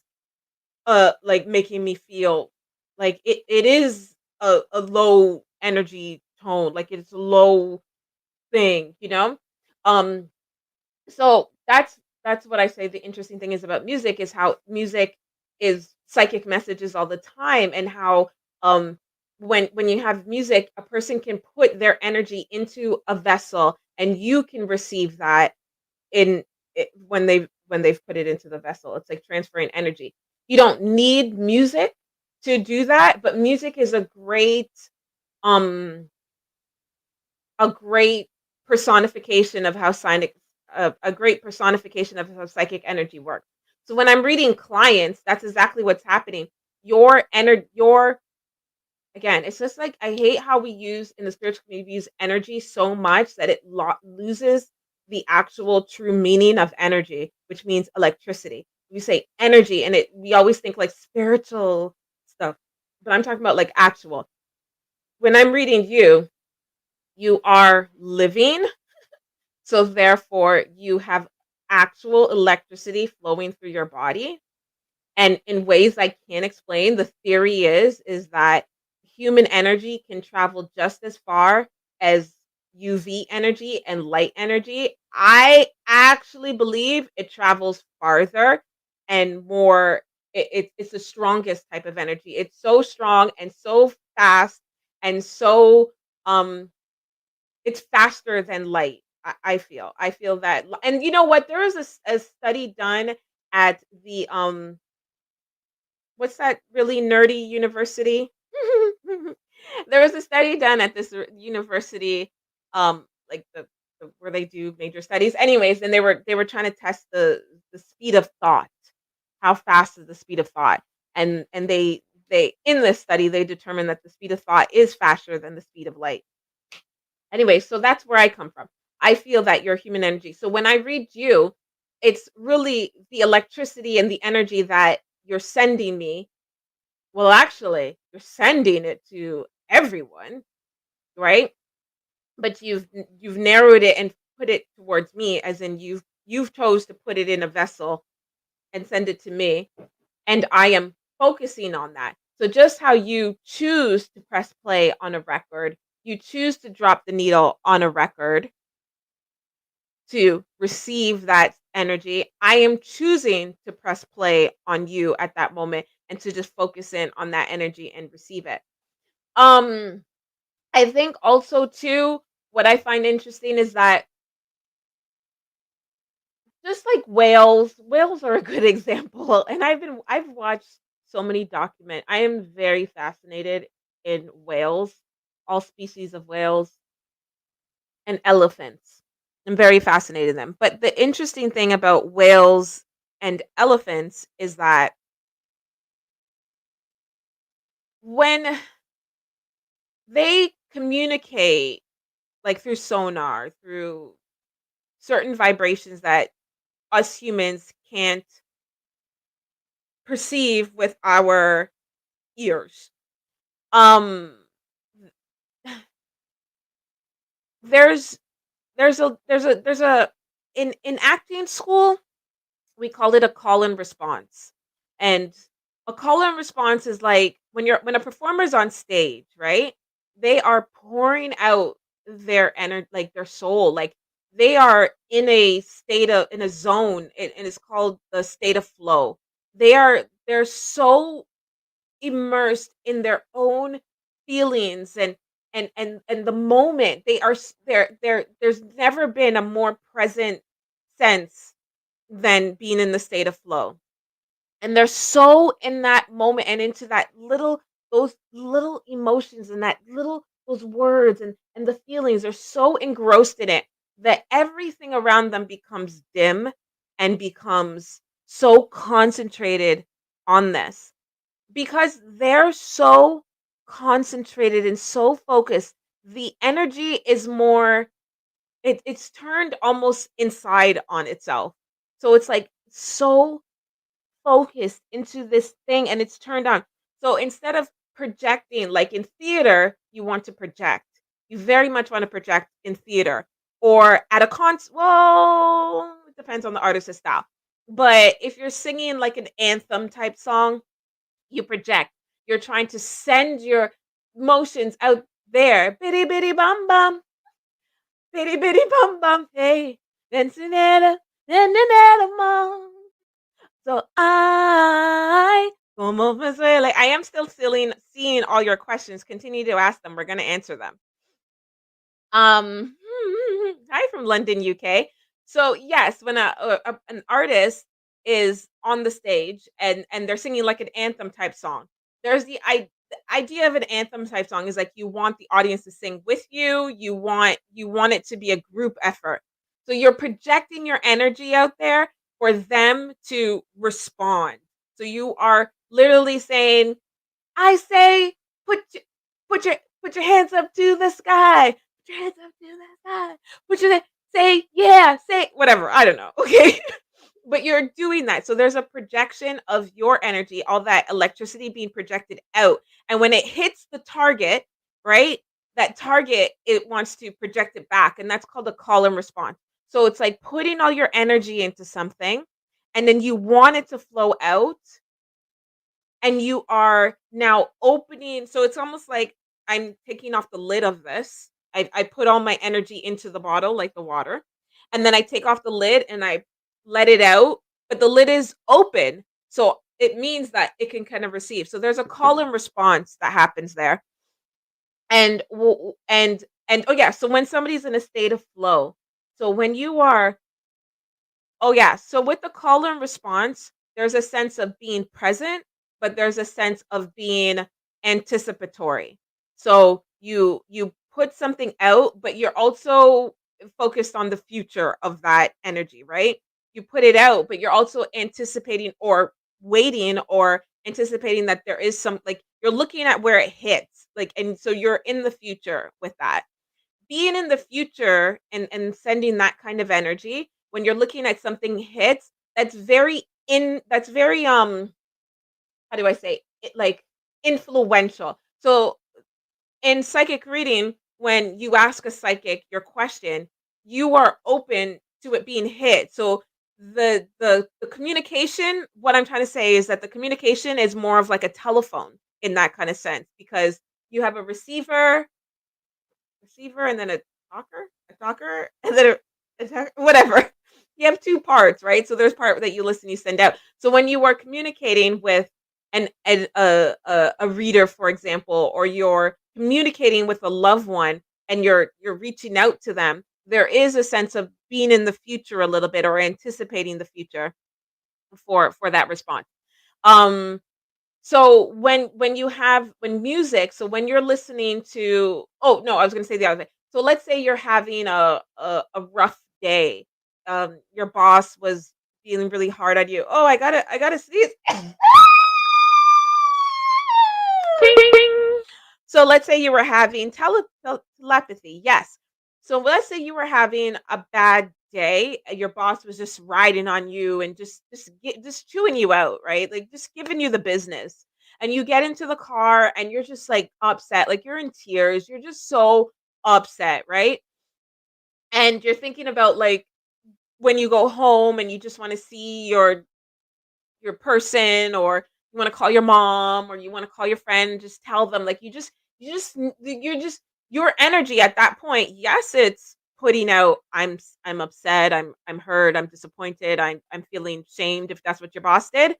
like making me feel like it is a low energy tone, like it's a low thing, you know? Um so that's what I say the interesting thing is about music is how music is psychic messages all the time and how when you have music a person can put their energy into a vessel and you can receive that in when they've put it into the vessel. It's like transferring energy. You don't need music to do that, but music is um a great personification of how a great personification of how psychic energy works. So when I'm reading clients, that's exactly what's happening. Your again, it's just like I hate how we use in the spiritual community we use energy so much that it loses the actual true meaning of energy, which means electricity. We say energy, and it we always think like spiritual stuff, but I'm talking about like actual. When I'm reading you, you are living, so therefore you have actual electricity flowing through your body and in ways I can't explain. The theory is that human energy can travel just as far as UV energy and light energy. I actually believe it travels farther and more. It's the strongest type of energy. It's so strong and so fast and so um it's faster than light. I feel that, and you know what? There was a study done at the what's that really nerdy university? There was a study done at this university, like where they do major studies. Anyways, and they were trying to test the speed of thought. How fast is the speed of thought? And they in this study they determined that the speed of thought is faster than the speed of light. Anyway, so that's where I come from. I feel that you're human energy. So when I read you, it's really the electricity and the energy that you're sending me. Well, actually, you're sending it to everyone, right? But you've narrowed it and put it towards me, as in you've chose to put it in a vessel and send it to me, and I am focusing on that. So just how you choose to press play on a record, you choose to drop the needle on a record to receive that energy. I am choosing to press play on you at that moment and to just focus in on that energy and receive it. Um, I think also too, what I find interesting is that just like whales are a good example. And I've watched so many I am very fascinated in whales, all species of whales and elephants. I'm very fascinated in them. But the interesting thing about whales and elephants is that when they communicate, like through sonar, through certain vibrations that us humans can't perceive with our ears. Um there's there's a in acting school, we call it a call and response. And a call and response is like when a performer's on stage, right? They are pouring out their energy, like their soul, like they are in a zone, and it's called the state of flow. They're so immersed in their own feelings and the moment they are there's never been a more present sense than being in the state of flow. And they're so in that moment and into that little those little emotions and that little those words and the feelings are so engrossed in it that everything around them becomes dim and becomes so concentrated on this because they're so concentrated and so focused. The energy is more it's turned almost inside on itself. So it's like so focused into this thing and it's turned on. So instead of projecting like in theater, you want to project. You very much want to project in theater or at a concert. Well, it depends on the artist's style. But if you're singing like an anthem type song, you project. You're trying to send your emotions out there. Bitty bitty bum bum. Bitty bitty bum bum. Hey. Then mom. So I como me suele. I am still seeing all your questions. Continue to ask them. We're gonna answer them. Um, hi from London, UK. So yes, when an artist is on the stage and they're singing like an anthem type song, there's the idea of an anthem type song is like you want the audience to sing with you. You want it to be a group effort. So you're projecting your energy out there for them to respond. So you are literally saying, I say, put your, put your put your hands up to the sky. Put your hands up to the sky. Put your say yeah, say whatever. I don't know. Okay. But you're doing that. So there's a projection of your energy, all that electricity being projected out. And when it hits the target, right? That target, it wants to project it back. And that's called a call and response. So it's like putting all your energy into something and then you want it to flow out and you are now opening. So it's almost like I'm taking off the lid of this. I put all my energy into the bottle, like the water, and then I take off the lid and I let it out, but the lid is open. So it means that it can kind of receive. So there's a call and response that happens there. And oh yeah, so when somebody's in a state of flow, so when you are Oh, yeah. So with the call and response, there's a sense of being present, but there's a sense of being anticipatory. So you put something out, but you're also focused on the future of that energy, right? You put it out, but you're also anticipating or waiting or anticipating that there is some like you're looking at where it hits. Like and so you're in the future with that being in the future and sending that kind of energy when you're looking at something hits, that's very how do I say it like influential. So in psychic reading, when you ask a psychic your question, you are open to it being hit. So the communication, what I'm trying to say is that the communication is more of like a telephone in that kind of sense because you have a receiver and then a talker, and then whatever. You have 2 parts, right? So there's part that you listen, you send out. So when you are communicating with a reader, for example, or you're communicating with a loved one and you're reaching out to them, there is a sense of being in the future a little bit or anticipating the future for that response. Um so when music, so when you're listening to oh no, I was gonna say the other thing. So let's say you're having a rough day. Your boss was feeling really hard on you. Oh, I gotta sneeze. So let's say you were having telepathy. Yes. So let's say you were having a bad day. Your boss was just riding on you and just chewing you out, right? Like just giving you the business. And you get into the car and you're just like upset, like you're in tears. You're just so upset, right? And you're thinking about like when you go home and you just want to see your person or you want to call your mom or you want to call your friend and just tell them like you're just your energy at that point, yes, it's putting out I'm upset, I'm hurt, I'm disappointed, I'm feeling shamed if that's what your boss did,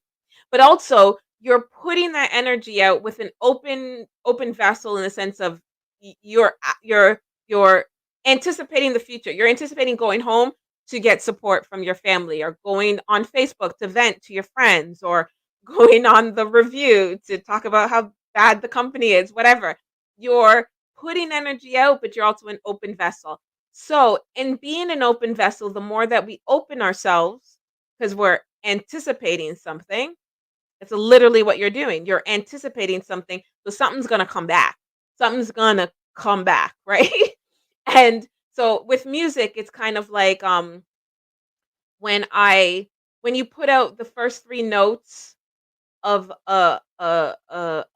but also you're putting that energy out with an open vessel in the sense of you're anticipating the future. You're anticipating going home to get support from your family or going on Facebook to vent to your friends or going on the review to talk about how bad the company is, whatever. You're putting energy out, but you're also an open vessel. So, in being an open vessel, the more that we open ourselves, because we're anticipating something, it's literally what you're doing. You're anticipating something, so something's gonna come back. Something's gonna come back, right? And so with music, it's kind of like when I when you put out the first 3 notes of a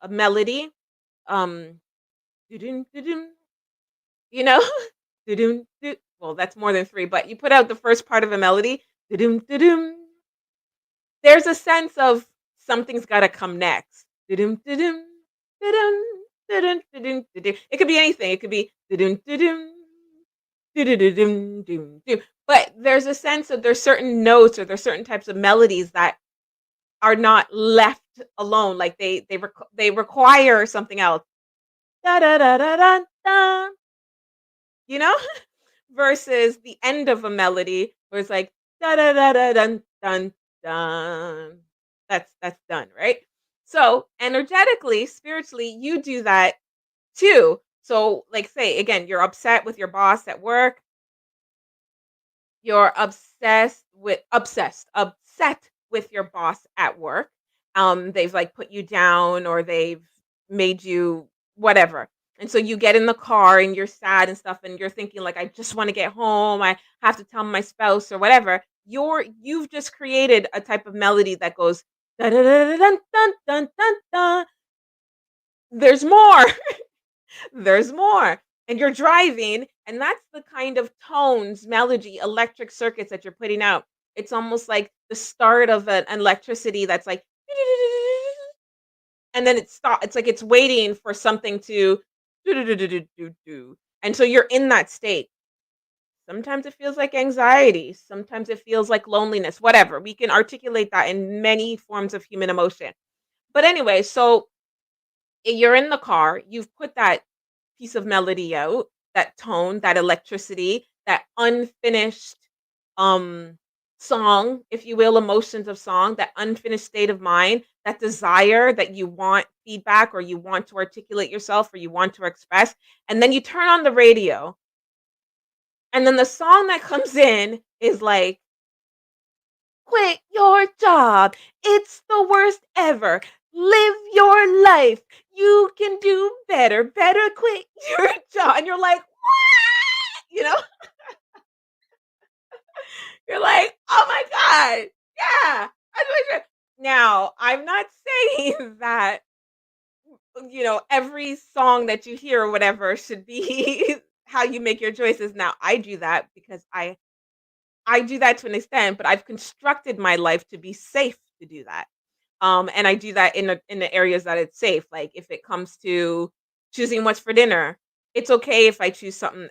melody, um, doo-doo, doo-doo, you know? Doo-doo, doo well, that's more than 3, but you put out the first part of a melody, doo-doo, doo-doo, there's a sense of something's gotta come next. Doo-doo, doo-doo, doo-doo, doo-doo, doo-doo, doo-doo. It could be anything. It could be doo-doo, doo-doo, doo-doo-doo-doo, doo-doo. But there's a sense that there's certain notes or there's certain types of melodies that are not left alone, like they require something else. Da da da da da da, you know? Versus the end of a melody where it's like da da da da dun dun dun. That's done, right? So energetically, spiritually, you do that too. So, like say again, you're upset with your boss at work You're upset with your boss at work. They've like put you down or they've made you whatever. And so you get in the car and you're sad and stuff and you're thinking like I just want to get home. I have to tell my spouse or whatever. You've just created a type of melody that goes dun dun dun dun dun dun dun. Dun. There's more. There's more. And you're driving, and that's the kind of tones, melody, electric circuits that you're putting out. It's almost like the start of an electricity that's like, and then it's like it's waiting for something to do. And so you're in that state. Sometimes it feels like anxiety. Sometimes it feels like loneliness, whatever. We can articulate that in many forms of human emotion. But anyway, so you're in the car, you've put that piece of melody out, that tone, that electricity, that unfinished um song, if you will, emotions of song, that unfinished state of mind, that desire that you want feedback or you want to articulate yourself or you want to express. And then you turn on the radio, and then the song that comes in is like, quit your job. It's the worst ever. Live your life. You can do better. Better quit your job. And you're like, what? You're like, oh my God. Yeah. That's what you're-" Now, I'm not saying that, every song that you hear or whatever should be how you make your choices. Now, I do that because I do that to an extent, but I've constructed my life to be safe to do that. And I do that in the areas that it's safe. Like if it comes to choosing what's for dinner, it's okay if I choose something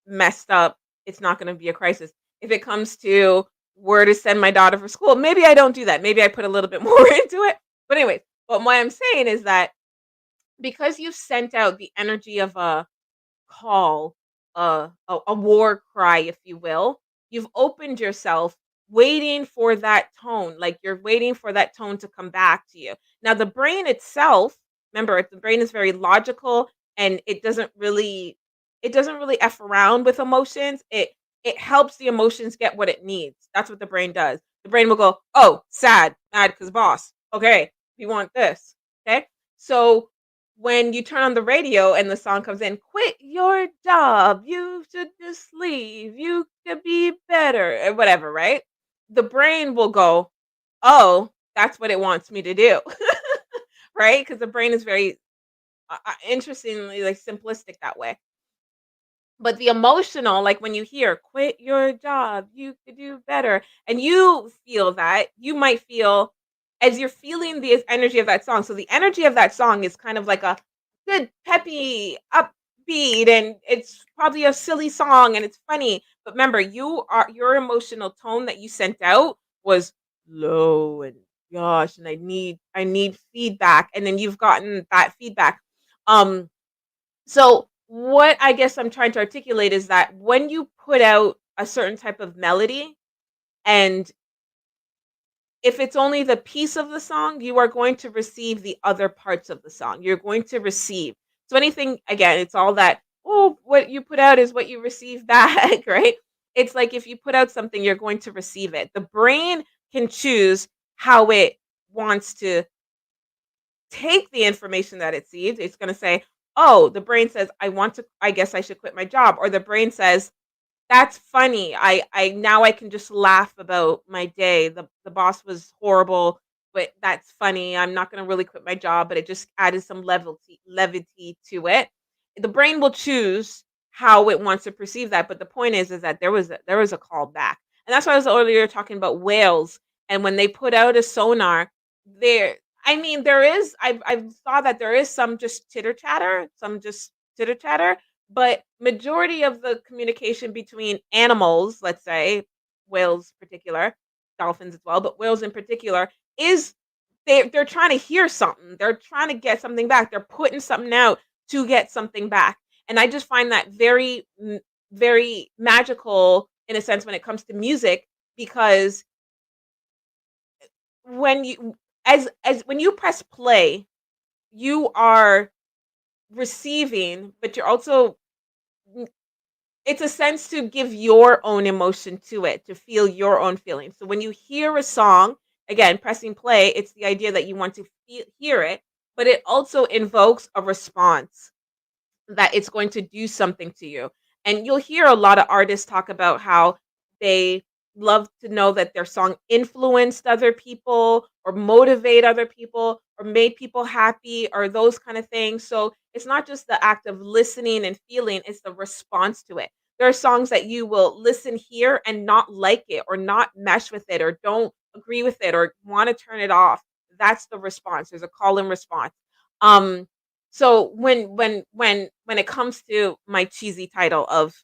messed up. It's not going to be a crisis. If it comes to where to send my daughter for school, maybe I don't do that. Maybe I put a little bit more into it. But anyway, but what I'm saying is that because you've sent out the energy of a call, a war cry, if you will. You've opened yourself, waiting for that tone, like you're waiting for that tone to come back to you. Now, the brain itself, remember, the brain is very logical and it doesn't really f around with emotions. It helps the emotions get what it needs. That's what the brain does. The brain will go, oh, sad, mad because boss. Okay, we want this. Okay, so when you turn on the radio and the song comes in, "Quit your job, you should just leave, you could be better," or whatever, right? The brain will go, "Oh, that's what it wants me to do." Right? Because the brain is very, interestingly, like, simplistic that way. But the emotional, like when you hear, "Quit your job, you could do better," and you feel that, you might feel as you're feeling the energy of that song. So the energy of that song is kind of like a good, peppy, upbeat, and it's probably a silly song and it's funny. But remember, your emotional tone that you sent out was low and gosh, and I need feedback. And then you've gotten that feedback. Um so, what I guess I'm trying to articulate is that when you put out a certain type of melody, and if it's only the piece of the song, you are going to receive the other parts of the song. You're going to receive. So, anything, again, it's all that, oh, what you put out is what you receive back, right? It's like if you put out something, you're going to receive it. The brain can choose how it wants to take the information that it sees. It's gonna say, "Oh," the brain says, I guess I should quit my job." Or the brain says, "That's funny. I now I can just laugh about my day. The boss was horrible, but that's funny. I'm not gonna really quit my job, but it just added some levity to it." The brain will choose how it wants to perceive that, but the point is that there was a call back. And that's why I was earlier talking about whales, and when they put out a sonar, there I mean, I've saw that there is some just chitter chatter, but majority of the communication between animals, let's say, whales particular, dolphins as well, but whales in particular, is they're trying to hear something. They're trying to get something back. They're putting something out to get something back. And I just find that very magical in a sense when it comes to music, because when you as when you press play, you are receiving, but you're also it's a sense to give your own emotion to it, to feel your own feelings. So when you hear a song, again, pressing play, it's the idea that you want to hear it, but it also invokes a response that it's going to do something to you. And you'll hear a lot of artists talk about how they love to know that their song influenced other people or motivate other people or made people happy or those kind of things. So it's not just the act of listening and feeling, it's the response to it. There are songs that you will listen here and not like it or not mesh with it or don't agree with it or want to turn it off. That's the response. There's a call and response. Um so when it comes to my cheesy title of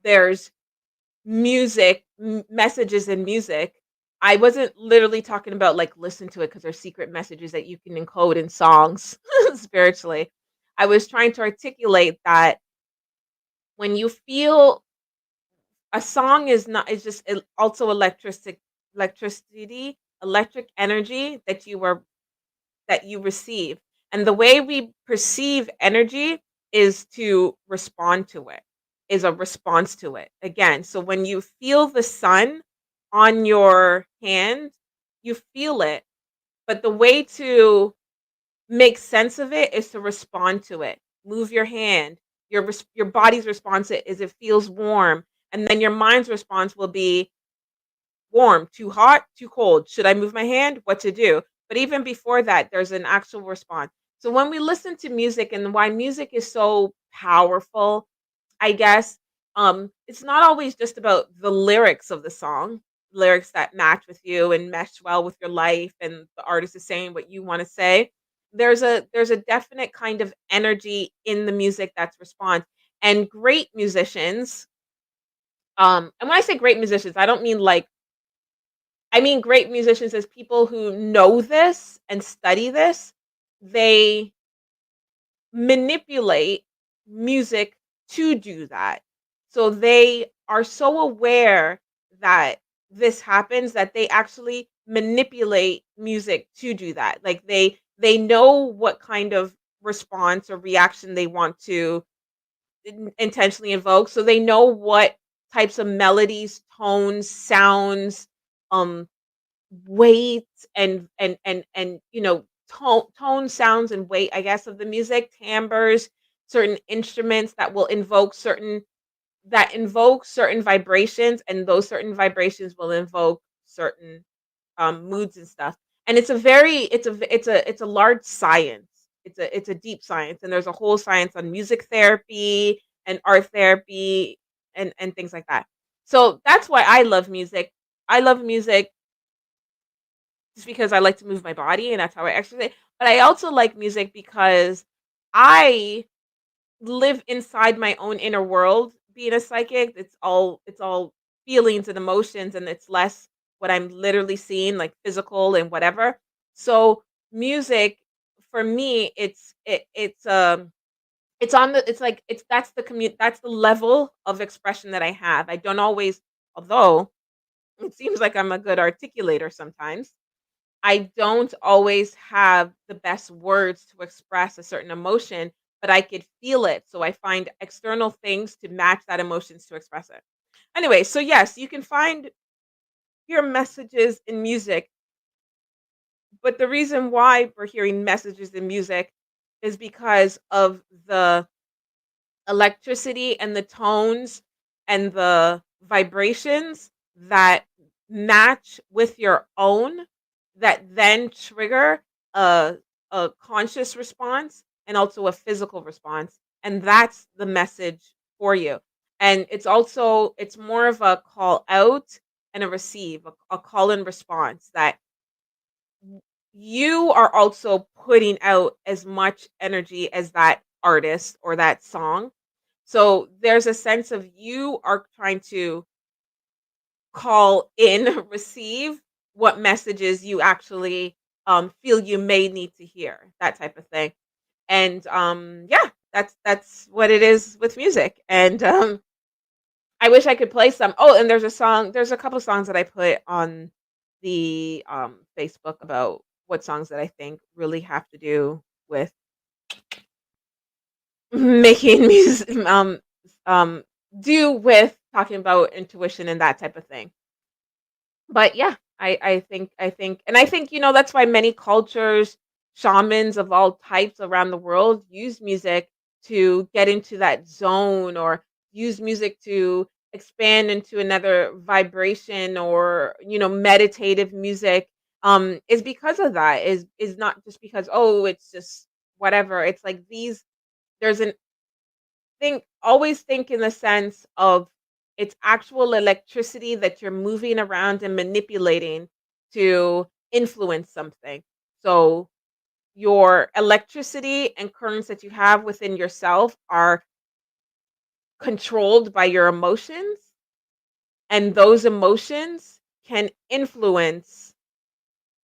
there's messages in music, I wasn't literally talking about like listen to it because there's secret messages that you can encode in songs spiritually. I was trying to articulate that when you feel a song is not is just also electricity, electric energy that you receive. And the way we perceive energy is to respond to it, is a response to it. Again, so when you feel the sun on your hand, you feel it, but the way to make sense of it is to respond to it. Move your hand. Your body's response is it feels warm, and then your mind's response will be warm, too hot, too cold. Should I move my hand? What to do? But even before that, there's an actual response. So when we listen to music and why music is so powerful, I guess, it's not always just about the lyrics of the song, lyrics that match with you and mesh well with your life and the artist is saying what you want to say. There's a definite kind of energy in the music that's response. And great musicians, and when I say great musicians, I mean great musicians as people who know this and study this. They manipulate music to do that. So they are so aware that this happens that they actually manipulate music to do that. Like they know what kind of response or reaction they want to intentionally invoke. So they know what types of melodies, tones, sounds, um weight and tone sounds and weight, I guess, of the music, timbres, certain instruments that invoke certain vibrations, and those certain vibrations will invoke certain moods and stuff. And it's a large science. It's a deep science, and there's a whole science on music therapy and art therapy and things like that. So that's why I love music. I love music just because I like to move my body and that's how I exercise. But I also like music because I live inside my own inner world being a psychic. It's all feelings and emotions and it's less what I'm literally seeing like physical and whatever. So music for me it's on the it's like it's that's the level of expression that I have. I don't always, although it seems like I'm a good articulator sometimes, I don't always have the best words to express a certain emotion, but I could feel it. So I find external things to match that emotions to express it. Anyway, so yes, you can find your messages in music, but the reason why we're hearing messages in music is because of the electricity and the tones and the vibrations that match with your own that then trigger a conscious response and also a physical response, and that's the message for you. And it's more of a call out and a receive, a call and response that you are also putting out as much energy as that artist or that song. So there's a sense of you are trying to call in, receive what messages you actually feel you may need to hear, that type of thing. And yeah, that's what it is with music. And I wish I could play some. Oh, and there's a couple songs that I put on the Facebook about what songs that I think really have to do with making music do with talking about intuition and that type of thing. But yeah, I think that's why many cultures, shamans of all types around the world use music to get into that zone, or use music to expand into another vibration, or meditative music, is because of that. Is not just because, oh, it's just whatever. It's like these there's an always think in the sense of it's actual electricity that you're moving around and manipulating to influence something. So your electricity and currents that you have within yourself are controlled by your emotions, and those emotions can influence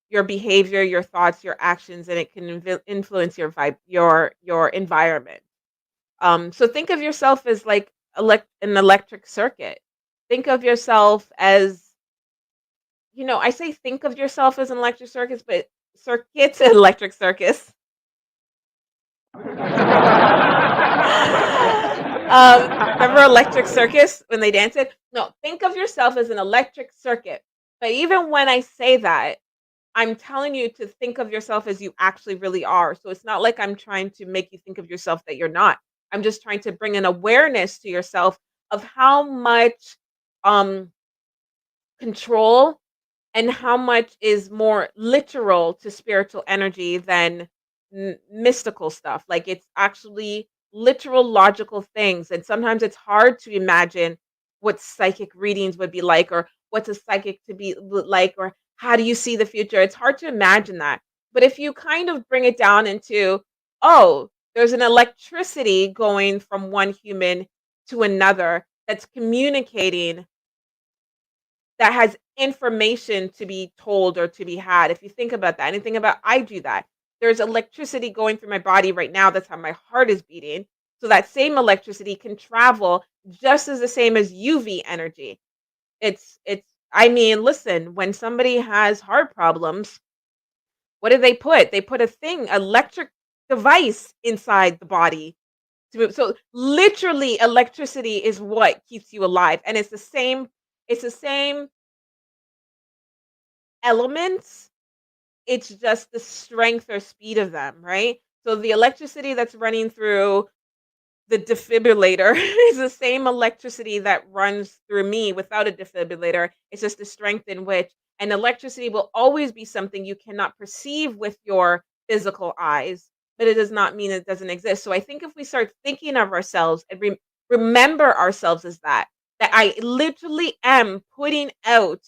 your behavior, your thoughts, your actions, and it can influence your your environment. So think of yourself as like an electric circuit. Think of yourself as, I say think of yourself as an electric circus, but circuits, electric circus. Remember Electric Circus when they dance it? No, think of yourself as an electric circuit. But even when I say that, I'm telling you to think of yourself as you actually really are. So it's not like I'm trying to make you think of yourself that you're not. I'm just trying to bring an awareness to yourself of how much um control and how much is more literal to spiritual energy than mystical stuff. Like it's actually literal logical things, and sometimes it's hard to imagine what psychic readings would be like, or what's a psychic to be like, or how do you see the future. It's hard to imagine that, but if you kind of bring it down into, oh, there's an electricity going from one human to another that's communicating, that has information to be told or to be had. If you think about that, anything about, I do that. There's electricity going through my body right now. That's how my heart is beating. So that same electricity can travel just as the same as UV energy. I mean, listen, when somebody has heart problems, what do they put? They put a thing, electric device inside the body to move. So literally electricity is what keeps you alive. And it's the same elements, it's just the strength or speed of them, right? So the electricity that's running through the defibrillator is the same electricity that runs through me without a defibrillator. It's just the strength in which, and electricity will always be something you cannot perceive with your physical eyes, but it does not mean it doesn't exist. So I think if we start thinking of ourselves and remember ourselves as that I literally am putting out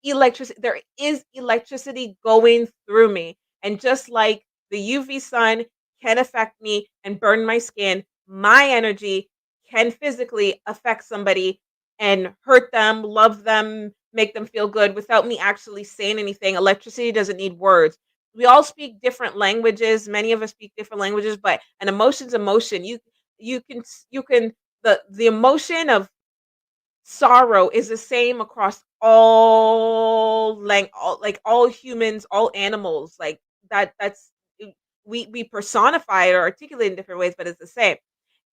electricity. There is electricity going through me. And just like the UV sun can affect me and burn my skin, my energy can physically affect somebody and hurt them, love them, make them feel good without me actually saying anything. Electricity doesn't need words. We all speak different languages. Many of us speak different languages, but an emotion's emotion. You can the emotion of sorrow is the same across all humans, all animals, like that's we personify it or articulate in different ways, but it's the same.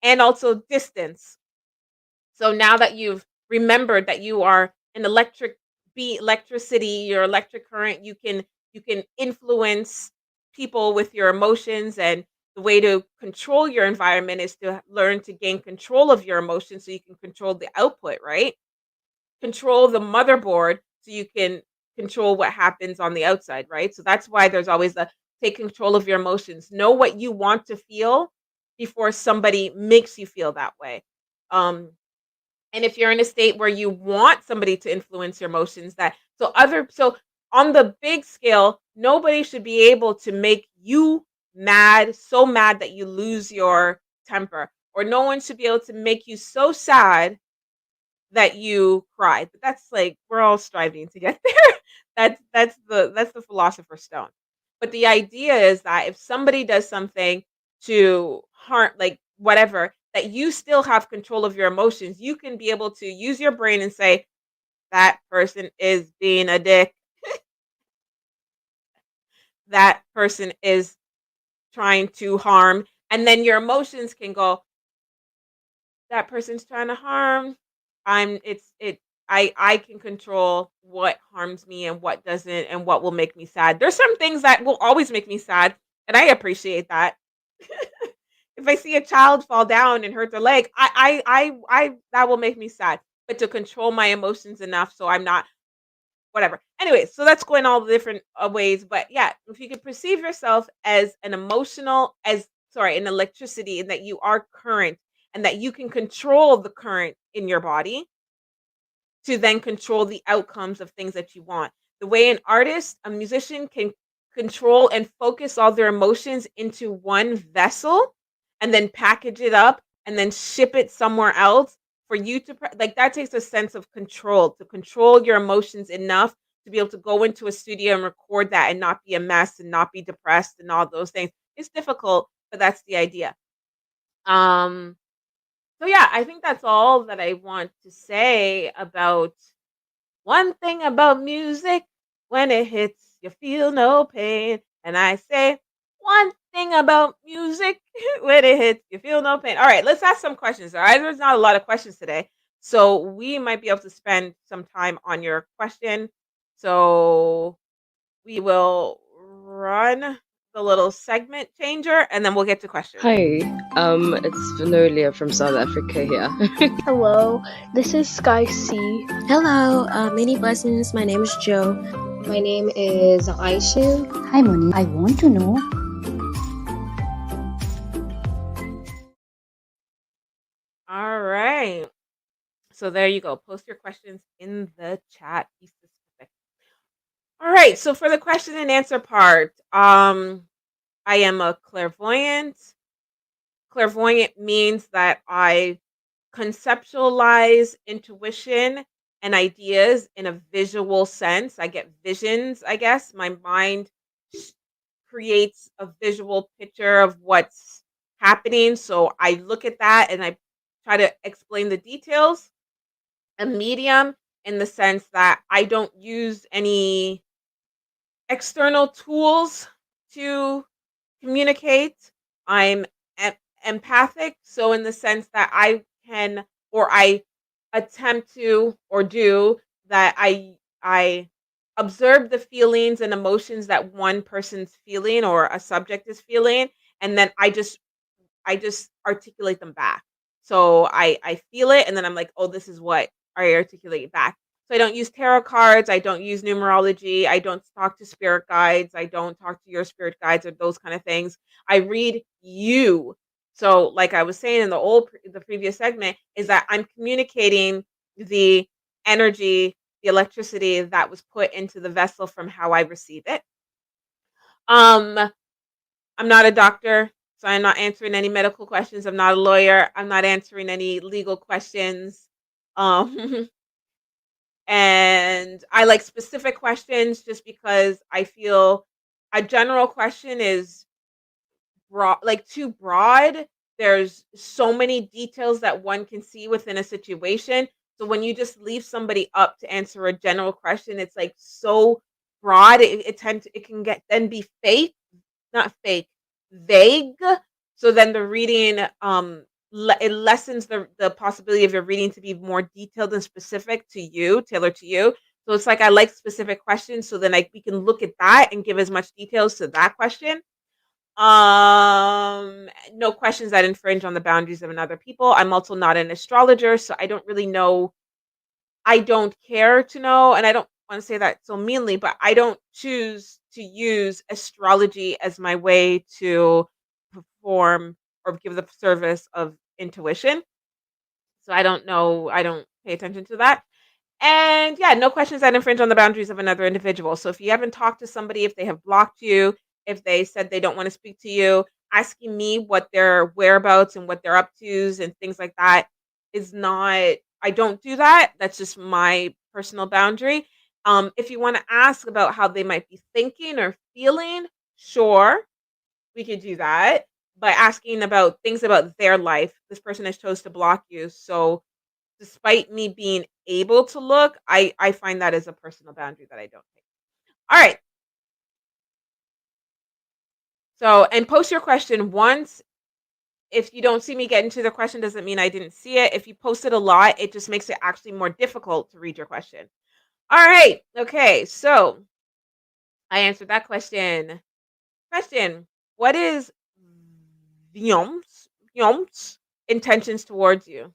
And also distance. So now that you've remembered that you are an electricity, your electric current, you can influence people with your emotions, and the way to control your environment is to learn to gain control of your emotions so you can control the output, right? Control the motherboard so you can control what happens on the outside, right? So that's why there's always a take control of your emotions. Know what you want to feel before somebody makes you feel that way. Um, and if you're in a state where you want somebody to influence your emotions, so on the big scale, nobody should be able to make you mad, so mad that you lose your temper, or no one should be able to make you so sad that you cried. But that's like we're all striving to get there. That's the philosopher's stone. But the idea is that if somebody does something to harm, like whatever, that you still have control of your emotions. You can be able to use your brain and say, that person is being a dick. That person is trying to harm. And then your emotions can go, that person's trying to harm, I'm it's it I can control what harms me and what doesn't and what will make me sad. There's some things that will always make me sad, and I appreciate that. If I see a child fall down and hurt their leg, I that will make me sad. But to control my emotions enough so I'm not whatever. Anyway, so that's going all the different ways. But yeah, if you could perceive yourself as an emotional, as sorry, an electricity, and that you are current, and that you can control the current in your body to then control the outcomes of things that you want. The way an artist, a musician can control and focus all their emotions into one vessel and then package it up and then ship it somewhere else for you to like that takes a sense of control to control your emotions enough to be able to go into a studio and record that and not be a mess and not be depressed and all those things. It's difficult, but that's the idea. Um so yeah, I think that's all that I want to say about one thing about music. When it hits, you feel no pain. And I say, one thing about music. When it hits, you feel no pain. All right, let's ask some questions. All right, there's not a lot of questions today. So we might be able to spend some time on your question. So we will run the little segment changer and then we'll get to questions. Hi, it's Vanolia from South Africa here. Hello, this is Sky C. Hello, many blessings. My name is Joe. My name is Aisha. Hi, Monique. I want to know. All right. So there you go. Post your questions in the chat. Be specific. All right. So for the question and answer part, I am a clairvoyant. Clairvoyant means that I conceptualize intuition and ideas in a visual sense. I get visions, I guess. My mind creates a visual picture of what's happening. So I look at that and I try to explain the details. A medium in the sense that I don't use any external tools to communicate. I'm empathic, so in the sense that I can or I attempt to or do that I observe the feelings and emotions that one person's feeling or a subject is feeling and then I just articulate them back. So I feel it and then I'm like, "Oh, this is what I articulate back." So I don't use tarot cards, I don't use numerology, I don't talk to spirit guides, I don't talk to your spirit guides or those kind of things. I read you. So like I was saying in the previous segment is that I'm communicating the energy, the electricity that was put into the vessel from how I receive it. Um I'm not a doctor, so I'm not answering any medical questions. I'm not a lawyer. I'm not answering any legal questions. Um, and I like specific questions just because I feel a general question is broad, like too broad. There's so many details that one can see within a situation. So when you just leave somebody up to answer a general question, it's like so broad. It can get then be fake, not fake, vague. So then the reading it lessens the possibility of your reading to be more detailed and specific to you, tailored to you. So it's like I like specific questions, so then we can look at that and give as much details to that question. No questions that infringe on the boundaries of another people. I'm also not an astrologer, so I don't really know. I don't care to know, and I don't want to say that so meanly, but I don't choose to use astrology as my way to perform or give the service of intuition. So I don't know. I don't pay attention to that. And yeah, no questions that infringe on the boundaries of another individual. So if you haven't talked to somebody, if they have blocked you, if they said they don't want to speak to you, asking me what their whereabouts and what they're up to and things like that is not, I don't do that. That's just my personal boundary. If you want to ask about how they might be thinking or feeling, sure, we could do that. By asking about things about their life, this person has chose to block you. So despite me being able to look, I find that as a personal boundary that I don't take. All right. So, and post your question once if you don't see me get into the question, doesn't mean I didn't see it. If you post it a lot, it just makes it actually more difficult to read your question. All right. Okay. So I answered that question. Question: what is Vyom's intentions towards you?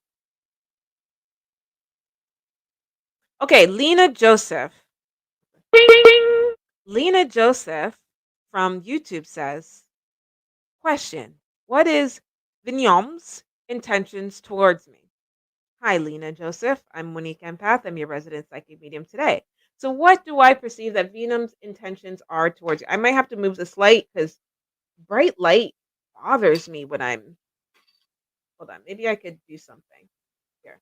Okay, Lena Joseph. Lena Joseph from YouTube says, question: what is Vyom's intentions towards me? Hi, Lena Joseph. I'm MoniqueEmpath. I'm your resident psychic medium today. So, what do I perceive that Venom's intentions are towards you? I might have to move this light because bright light bothers me when I'm. Hold on, maybe I could do something here.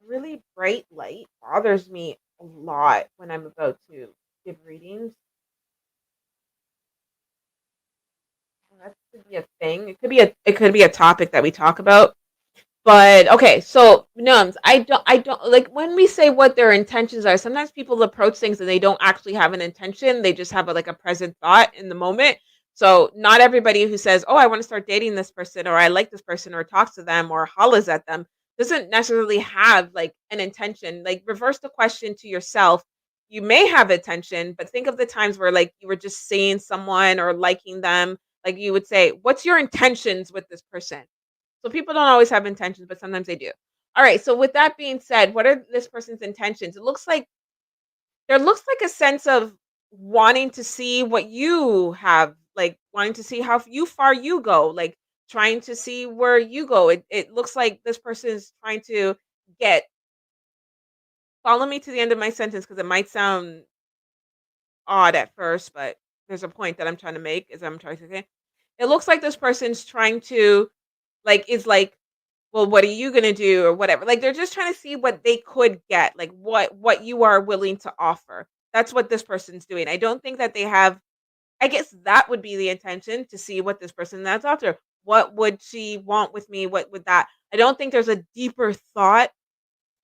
Really bright light bothers me a lot when I'm about to give readings. That could be a thing. It could be a topic that we talk about. But okay, so nuns, I don't like when we say what their intentions are. Sometimes people approach things and they don't actually have an intention. They just have like a present thought in the moment. So not everybody who says, "Oh, I want to start dating this person," or "I like this person," or talks to them, or hollers at them, doesn't necessarily have like an intention. Like reverse the question to yourself. You may have intention, but think of the times where like you were just seeing someone or liking them. Like you would say, "What's your intentions with this person?" So people don't always have intentions, but sometimes they do. All right. So with that being said, what are this person's intentions? It looks like there looks like a sense of wanting to see what you have, like wanting to see how far you go, like trying to see where you go. It looks like this person is trying to get follow me to the end of my sentence because it might sound odd at first, but there's a point that I'm trying to make is I'm trying to say. It looks like this person's trying to like, well, what are you gonna do or whatever? Like they're just trying to see what they could get, like what you are willing to offer. That's what this person's doing. I don't think that they have. I guess that would be the intention to see what this person that's after. What would she want with me? What would that? I don't think there's a deeper thought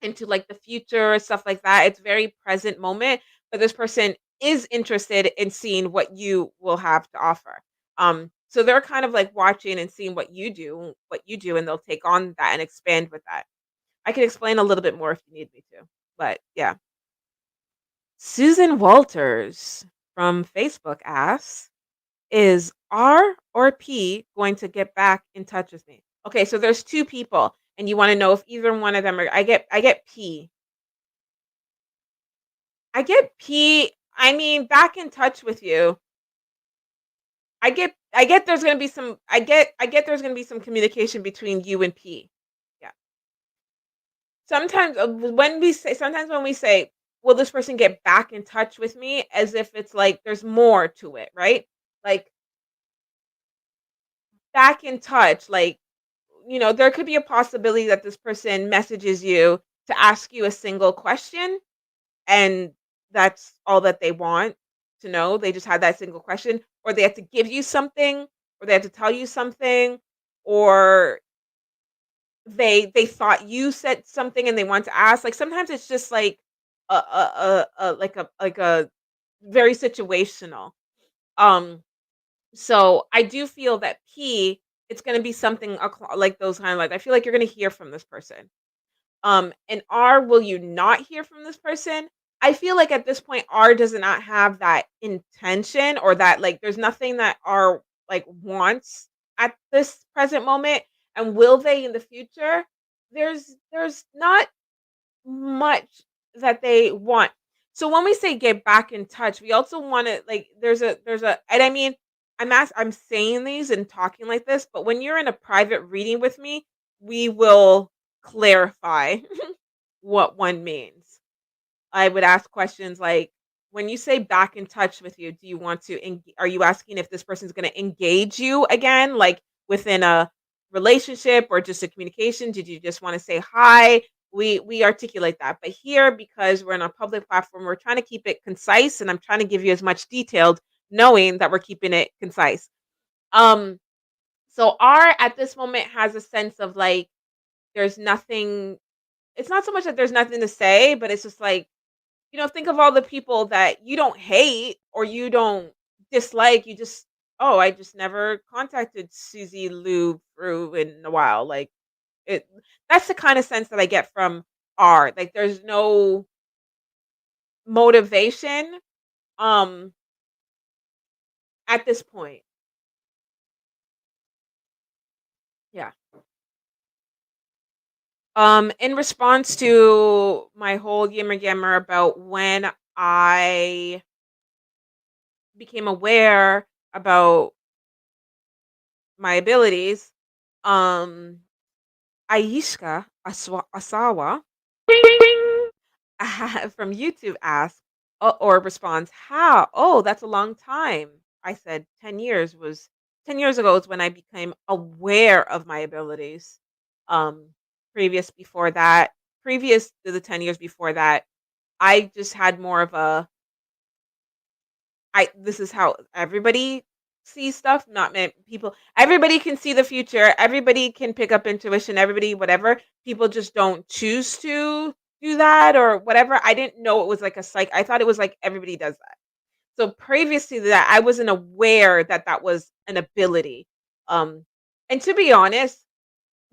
into like the future or stuff like that. It's very present moment, but this person is interested in seeing what you will have to offer. So they're kind of like watching and seeing what you do, and they'll take on that and expand with that. I can explain a little bit more if you need me to, but yeah. Susan Walters from Facebook asks, "Is R or P going to get back in touch with me?" Okay, so there's two people, and you want to know if either one of them are. I get P. I get P. I mean, back in touch with you. I get there's gonna be some. I get there's gonna be some communication between you and P. Yeah. Sometimes when we say, "Will this person get back in touch with me?" as if it's like there's more to it, right? Like back in touch, like there could be a possibility that this person messages you to ask you a single question, and that's all that they want to know. They just had that single question, or they have to give you something, or they have to tell you something, or they thought you said something and they want to ask. Like sometimes it's just like a very situational. Um, so I do feel that P, it's going to be something like those kind of like I feel like you're going to hear from this person. And R, will you not hear from this person? I feel like at this point, R does not have that intention or that like there's nothing that R like wants at this present moment. And will they in the future? There's not much that they want. So when we say get back in touch, we also want to like there's a and I mean I'm saying these and talking like this, but when you're in a private reading with me, we will clarify what one means. I would ask questions like, when you say back in touch with you, do you want to are you asking if this person's going to engage you again, like within a relationship or just a communication? Did you just want to say hi? We articulate that. But here, because we're on a public platform, we're trying to keep it concise, and I'm trying to give you as much detailed, knowing that we're keeping it concise. Um, so R at this moment has a sense of like there's nothing. It's not so much that there's nothing to say, but it's just like, think of all the people that you don't hate or you don't dislike. You just oh, I just never contacted Susie Lou through in a while. Like it that's the kind of sense that I get from R. Like there's no motivation um at this point. Yeah. In response to my whole yammer yammer about when I became aware about my abilities, um, Asawa from YouTube asked or responds, "How? Oh, that's a long time." I said, 10 years was 10 years ago is when I became aware of my abilities. Um, previous before that, previous to the 10 years before that, I just had more of a I this is how everybody sees stuff, not many people. Everybody can see the future. Everybody can pick up intuition. Everybody, whatever. People just don't choose to do that or whatever. I didn't know it was like a psych. I thought it was like everybody does that. So previously to that, I wasn't aware that that was an ability. Um, and to be honest,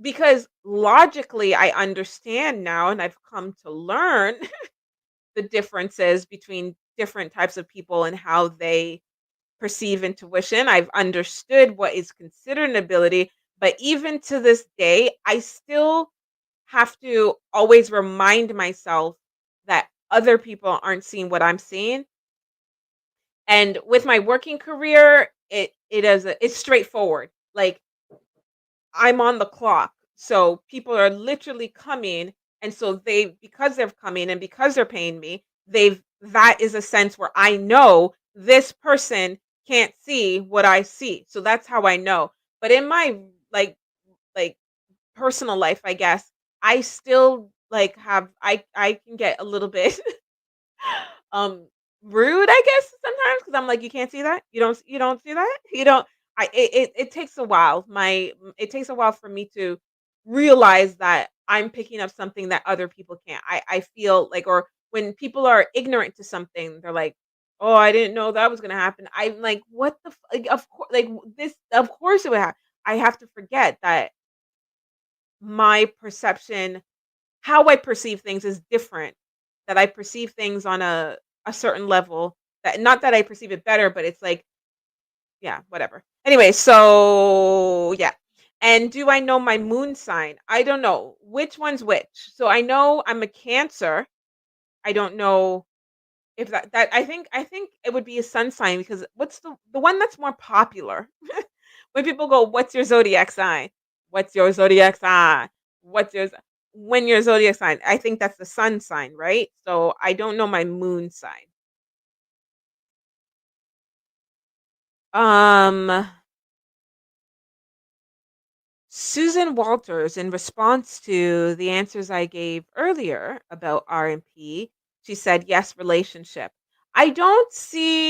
because logically I understand now, and I've come to learn the differences between different types of people and how they perceive intuition. I've understood what is considered an ability, but even to this day, I still have to always remind myself that other people aren't seeing what I'm seeing. And with my working career, it's straightforward. Like I'm on the clock. So people are literally coming and so they because they're coming and because they're paying me, they've that is a sense where I know this person can't see what I see. So that's how I know. But in my like like personal life, I guess, I still like have I can get a little bit um rude, I guess, sometimes because I'm like, you can't see that? You don't see that? You don't it takes a while. It takes a while for me to realize that I'm picking up something that other people can't. I feel like or when people are ignorant to something, they're like, "Oh, I didn't know that was gonna happen." I'm like, "What the like, of course like this of course it would happen." I have to forget that my perception how I perceive things is different, that I perceive things on a certain level, that not that I perceive it better, but it's like, yeah, whatever. Anyway, so yeah. And do I know my moon sign? I don't know. Which one's which? So I know I'm a Cancer. I don't know if that I think it would be a sun sign because what's the one that's more popular? When people go, "What's your zodiac sign? What's your zodiac sign? What's your z-" when your zodiac sign?" I think that's the sun sign, right? So I don't know my moon sign. Um Susan Walters, in response to the answers I gave earlier about RMP, she said, yes, relationship. I don't see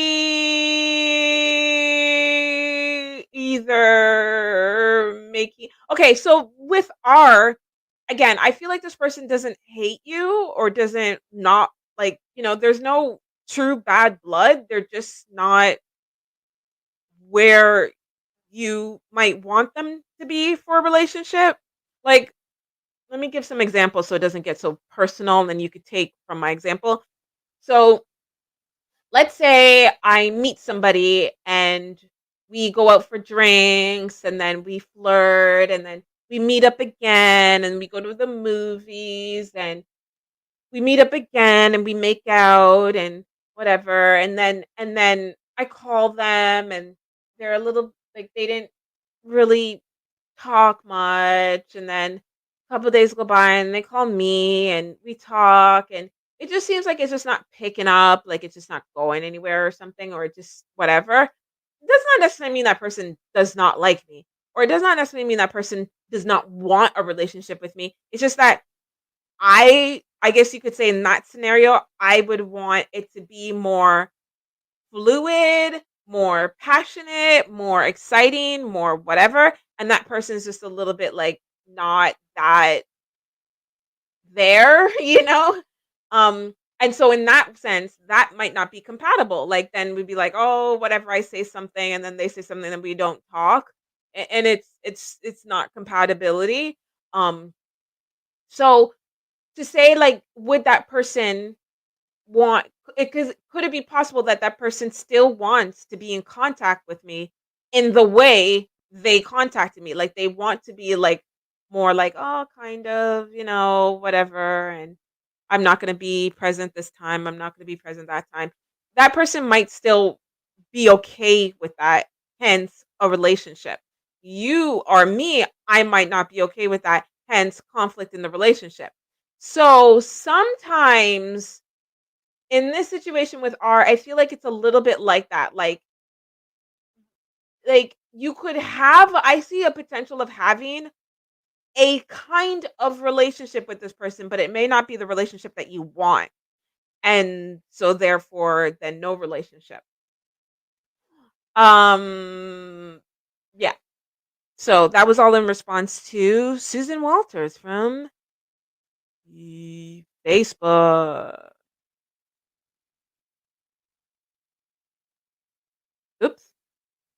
either making. Okay, so with R, again, I feel like this person doesn't hate you or doesn't not like, there's no true bad blood. They're just not where you might want them to be for a relationship. Like, let me give some examples so it doesn't get so personal, and then you could take from my example. So, let's say I meet somebody and we go out for drinks and then we flirt and then we meet up again and we go to the movies and we meet up again and we make out and whatever and then I call them and they're a little like they didn't really talk much, and then a couple days go by and they call me and we talk and it just seems like it's just not picking up, like it's just not going anywhere or something, or it just whatever. It does not necessarily mean that person does not like me, or it does not necessarily mean that person does not want a relationship with me. It's just that I guess you could say in that scenario, I would want it to be more fluid, more passionate, more exciting, more whatever, and that person's just a little bit, like, not that there, you know? And so in that sense, that might not be compatible. Like then we'd be like, "Oh, whatever, I say something and then they say something and we don't talk." And it's not compatibility. Um so to say like would that person want it, cuz could it be possible that that person still wants to be in contact with me in the way they contacted me? Like they want to be like more like, "Oh, kind of, whatever." And I'm not gonna be present this time, I'm not gonna be present that time. That person might still be okay with that, hence a relationship. You or me, I might not be okay with that, hence conflict in the relationship. So sometimes in this situation with R, I feel like it's a little bit like that. Like you could have I see a potential of having a kind of relationship with this person, but it may not be the relationship that you want. And so therefore then no relationship. Um yeah. So that was all in response to Susan Walters from Facebook. Oops.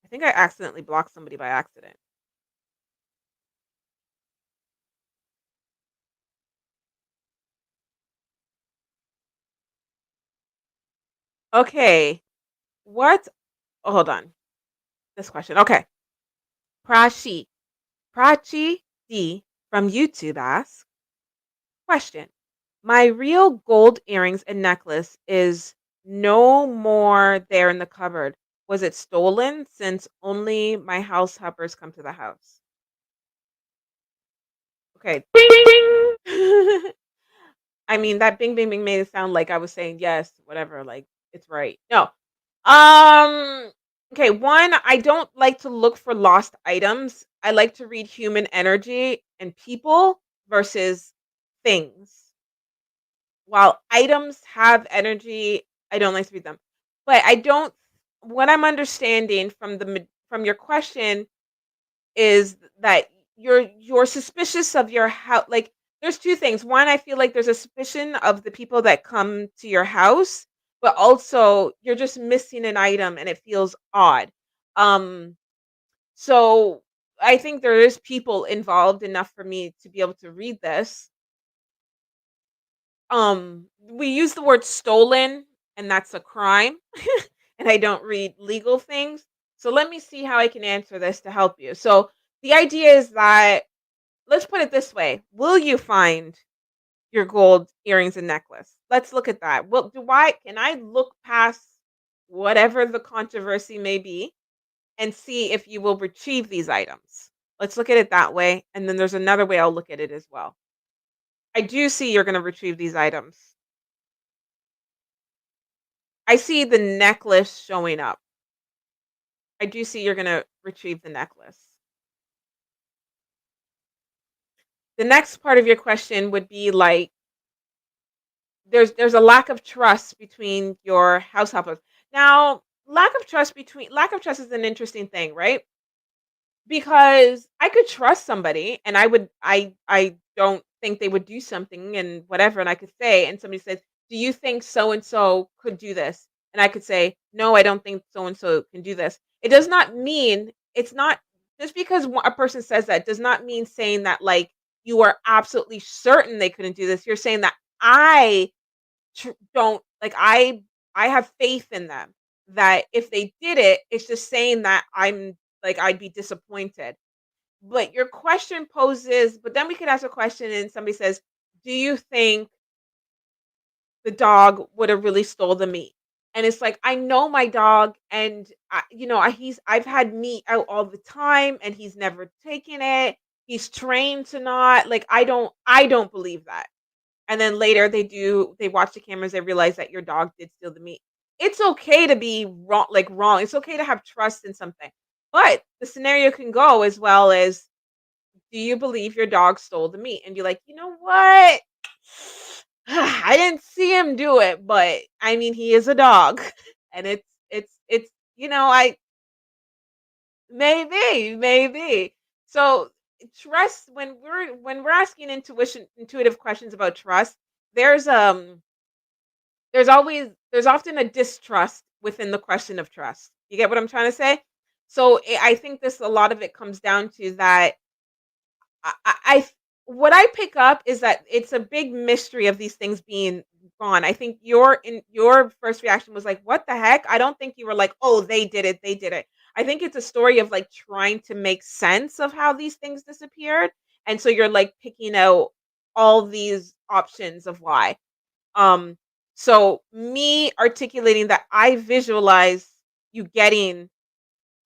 I think I accidentally blocked somebody by accident. Okay. What? Oh, hold on. This question. Okay. Prachi. Prachi D from YouTube asks, question. My real gold earrings and necklace is no more there in the cupboard. Was it stolen since only my house helpers come to the house? Okay. Ding, ding. I mean, that bing, bing, bing made it sound like I was saying yes, whatever, like it's right. No. Um, okay, one, I don't like to look for lost items. I like to read human energy and people versus things. While items have energy, I don't like to read them. But I don't what I'm understanding from from your question is that you're suspicious of your house. Like there's two things. One, I feel like there's a suspicion of the people that come to your house, but also you're just missing an item and it feels odd. Um so I think there is people involved enough for me to be able to read this. We use the word stolen and that's a crime. And I don't read legal things. So let me see how I can answer this to help you. So the idea is that let's put it this way. Will you find your gold earrings and necklace? Let's look at that. Well, can I look past whatever the controversy may be and see if you will retrieve these items? Let's look at it that way. And then there's another way I'll look at it as well. I do see you're going to retrieve these items. I see the necklace showing up. I do see you're going to retrieve the necklace. The next part of your question would be like there's a lack of trust between your house helpers. Now, lack of trust is an interesting thing, right? Because I could trust somebody and I don't think they would do something and whatever and I could say and somebody says, "Do you think so and so could do this?" And I could say, "No, I don't think so and so can do this." It does not mean it's not just because a person says that does not mean saying that like you are absolutely certain they couldn't do this. You're saying that I don't like I have faith in them that if they did it, it's just saying that I'm like I'd be disappointed. But your question poses, but then we could ask a question and somebody says, "Do you think the dog would have really stole the meat?" And it's like I know my dog, and I've had meat out all the time, and he's never taken it. He's trained to not like I don't believe that. And then later they watch the cameras, they realize that your dog did steal the meat. It's okay to be wrong, like wrong. It's okay to have trust in something. But the scenario can go as well as, do you believe your dog stole the meat? And be like, you know what? I didn't see him do it, but I mean he is a dog. And it's I maybe. So trust when we're asking intuitive questions about trust, there's there's often a distrust within the question of trust. You get what I'm trying to say? So I think this a lot of it comes down to that I what I pick up is that it's a big mystery of these things being gone. I think your first reaction was like, "What the heck?" I don't think you were like, "Oh, they did it. They did it." I think it's a story of like trying to make sense of how these things disappeared, and so you're like picking out all these options of why. Um, so me articulating that I visualize you getting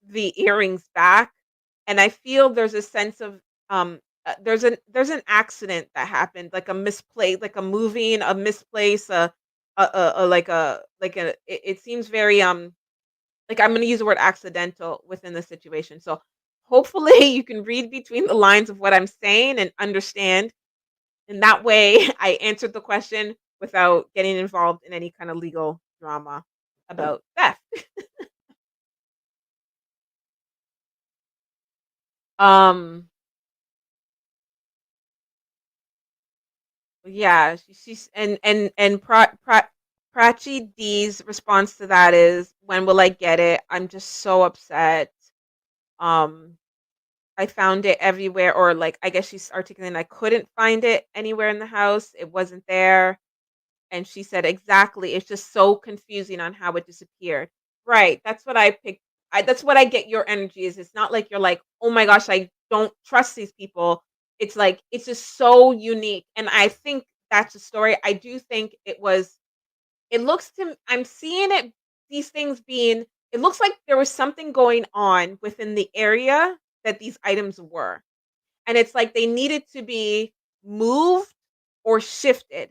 the earrings back, and I feel there's a sense of there's an accident that happened, like a misplaced, like a moving, a misplace, like a it seems very like I'm gonna use the word accidental within the situation. So hopefully you can read between the lines of what I'm saying and understand. And that way I answered the question without getting involved in any kind of legal drama about theft. Um Yeah, she's and Prachi D's response to that is, "When will I get it? I'm just so upset. Um, I found it everywhere," or like I guess she's articulating, "I couldn't find it anywhere in the house. It wasn't there." And she said, "Exactly. It's just so confusing on how it disappeared." Right. That's what I picked. That's what I get your energy is. It's not like you're like, "Oh my gosh, I don't trust these people." It's like it's just so unique. And I think that's the story. I do think it looks to I'm seeing it these things being it looks like there was something going on within the area that these items were. And it's like they needed to be moved or shifted.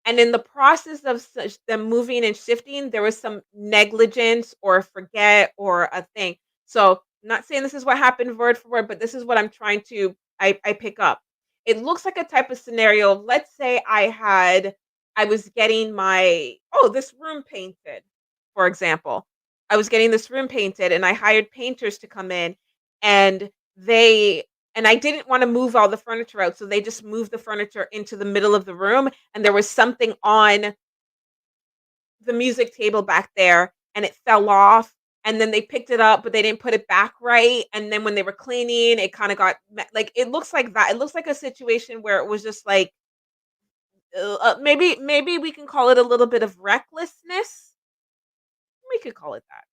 And in the process of such them moving and shifting, there was some negligence or forget or a thing. So, I'm not saying this is what happened word for word, but this is what I'm trying to I pick up. It looks like a type of scenario. Let's say I was getting my this room painted, for example. I was getting this room painted and I hired painters to come in and they and I didn't wanna move all the furniture out, so they just moved the furniture into the middle of the room, and there was something on the music table back there, and it fell off, and then they picked it up, but they didn't put it back right, and then when they were cleaning, it kinda got me like, it looks like that. It looks like a situation where it was just like, maybe we can call it a little bit of recklessness? We could call it that.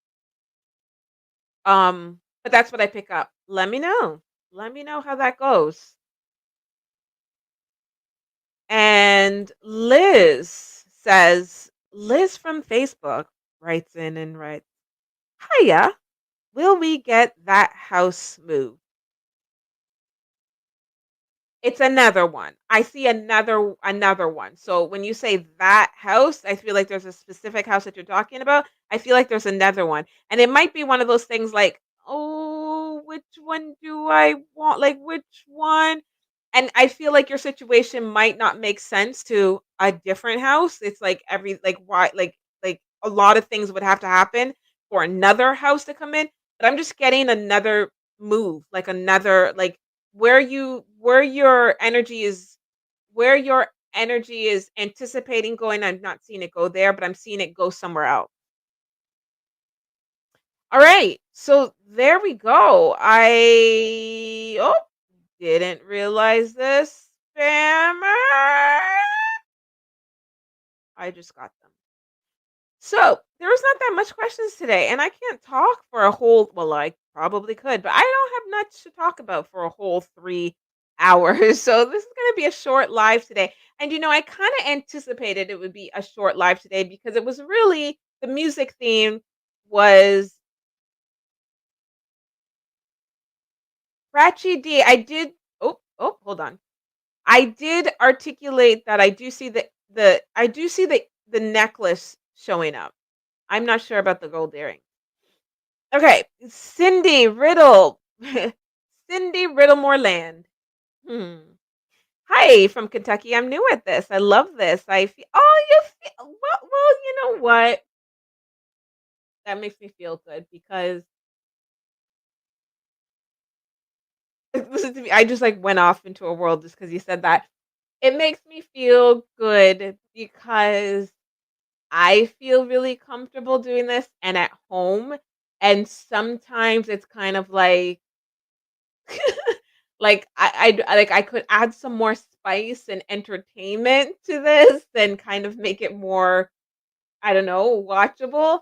But that's what I pick up. Let me know. Let me know how that goes. And Liz from Facebook writes in and writes, "Hiya, will we get that house moved?" It's another one. I see another one. So when you say that house, I feel like there's a specific house that you're talking about. I feel like there's another one. And it might be one of those things like, "Oh, which one do I want? Like which one?" And I feel like your situation might not make sense to a different house. It's like every like why like a lot of things would have to happen for another house to come in. But I'm just getting another move, like another like where your energy is anticipating going. I'm not seeing it go there, but I'm seeing it go somewhere else. All right. So there we go. Didn't realize this. Spammer. I just got them. So there was not that much questions today, and I can't talk for a whole. Well, I probably could, but I don't have much to talk about for a whole 3 hours. So this is going to be a short live today. And I kind of anticipated it would be a short live today because it was really the music theme was Ratchy D. I did. Hold on. I did articulate that I do see the necklace showing up. I'm not sure about the gold earring. Okay, Cindy Riddle. Cindy Riddlemore Land. Hmm. Hi from Kentucky. I'm new at this. I love this. I feel. Oh, you feel well. You know what? That makes me feel good because listen to me. I just like went off into a world just because you said that. It makes me feel good because I feel really comfortable doing this and at home, and sometimes it's kind of like like I could add some more spice and entertainment to this and kind of make it more, I don't know, watchable.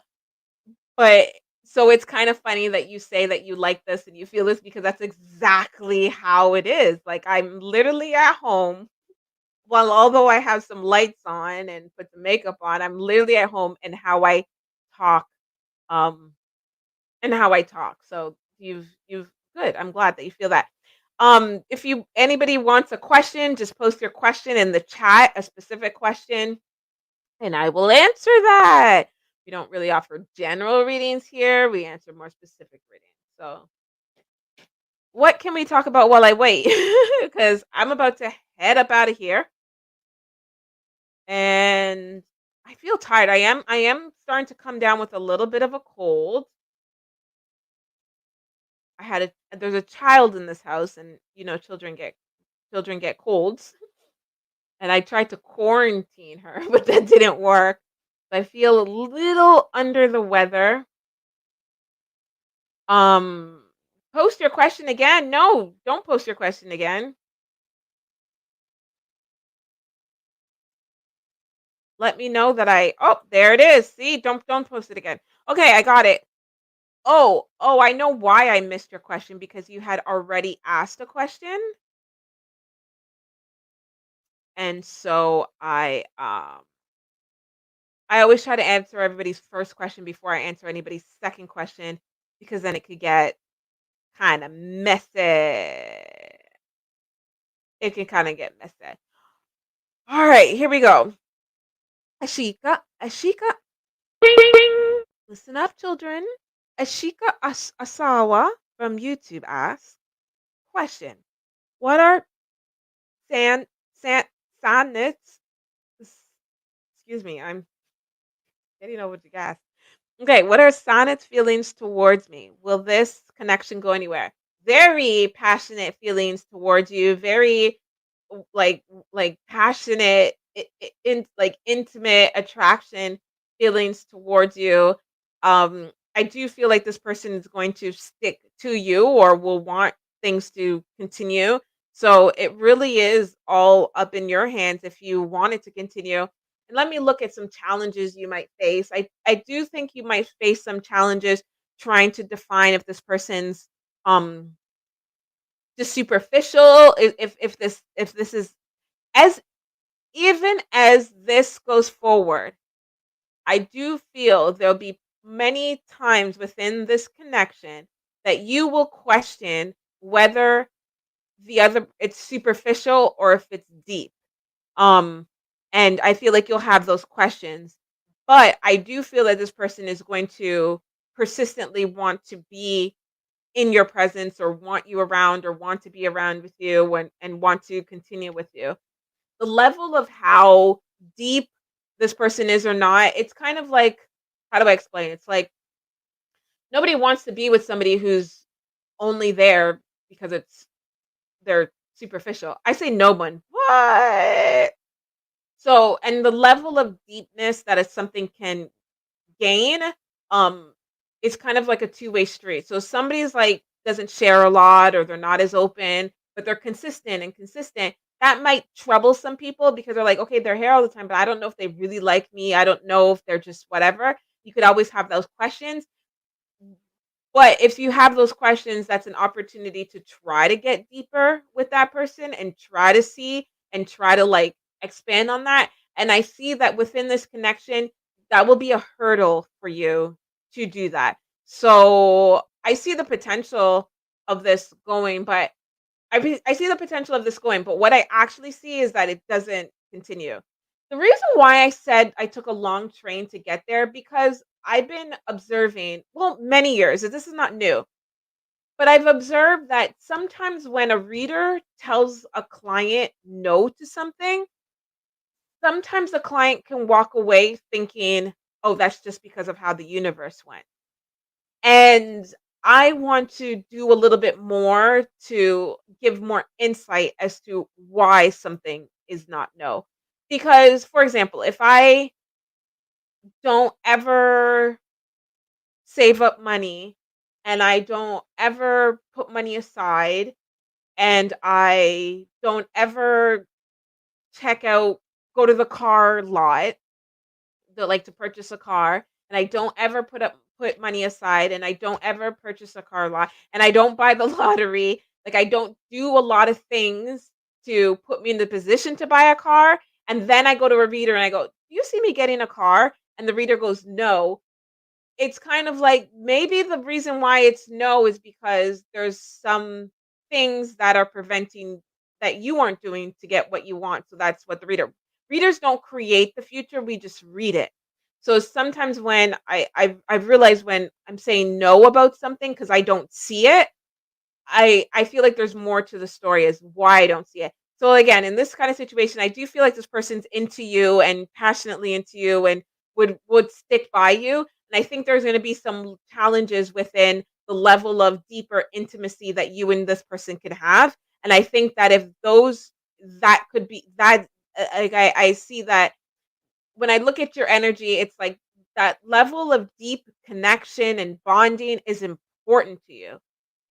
But so it's kind of funny that you say that you like this and you feel this because that's exactly how it is. Like I'm literally at home. Well, although I have some lights on and put some makeup on, I'm literally at home and how I talk, um, So you've good. I'm glad that you feel that. If you anybody wants a question, just post your question in the chat, a specific question, and I will answer that. We don't really offer general readings here. We answer more specific readings. So, what can we talk about while I wait? Because I'm about to head up out of here, and I feel tired. I am starting to come down with a little bit of a cold. I had a there's a child in this house, and children get colds, and I tried to quarantine her, but that didn't work. I feel a little under the weather. Um, Post your question again. No, don't post your question again. Let me know that oh, there it is. See, don't post it again. Okay, I got it. Oh, I know why I missed your question because you had already asked a question. And so I always try to answer everybody's first question before I answer anybody's second question because then it could get kind of messy. It can kind of get messy. All right, here we go. Ashika, listen up, children. Ashika Asawa from YouTube asks, question: what are san san sonnets? Excuse me, I'm getting over the gas. Okay, what are Sonnet's feelings towards me? Will this connection go anywhere? Very passionate feelings towards you. Very like passionate, like intimate attraction feelings towards you. I do feel like this person is going to stick to you or will want things to continue. So it really is all up in your hands if you want it to continue. And let me look at some challenges you might face. I do think you might face some challenges trying to define if this person's um just superficial, if this is as even as this goes forward, I do feel there'll be many times within this connection that you will question whether the other it's superficial or if it's deep. Um, and I feel like you'll have those questions. But I do feel that this person is going to persistently want to be in your presence or want you around or want to be around with you and want to continue with you. The level of how deep this person is or not, it's kind of like, how do I explain? It's like nobody wants to be with somebody who's only there because they're superficial. I say no one. What? So, and the level of deepness that is something can gain, um, it's kind of like a two-way street. So somebody's like doesn't share a lot or they're not as open, but they're consistent and consistent. That might trouble some people because they're like, okay, they're here all the time, but I don't know if they really like me. I don't know if they're just whatever. You could always have those questions. But if you have those questions, that's an opportunity to try to get deeper with that person and try to see and try to like expand on that. And I see that within this connection, that will be a hurdle for you to do that. So I see the potential of this going, but I see the potential of this going, but what I actually see is that it doesn't continue. The reason why I said I took a long train to get there because I've been observing, well, many years. This is not new, but I've observed that sometimes when a reader tells a client no to something, sometimes the client can walk away thinking, "Oh, that's just because of how the universe went." And I want to do a little bit more to give more insight as to why something is not no. Because, for example, if I don't ever save up money, and I don't ever put money aside, and I don't ever check out go to the car lot, to purchase a car, and I don't ever put money aside, and I don't ever purchase a car lot, and I don't buy the lottery. Like, I don't do a lot of things to put me in the position to buy a car, and then I go to a reader and I go, "Do you see me getting a car?" And the reader goes, "No." It's kind of like maybe the reason why it's no is because there's some things that are preventing that you aren't doing to get what you want. So that's what the readers don't create the future, we just read it. So sometimes when I've realized when I'm saying no about something because I don't see it, I feel like there's more to the story as why I don't see it. So again, in this kind of situation, I do feel like this person's into you and passionately into you and would stick by you. And I think there's going to be some challenges within the level of deeper intimacy that you and this person could have. And I think that if those that could be that like I see that when I look at your energy, it's like that level of deep connection and bonding is important to you.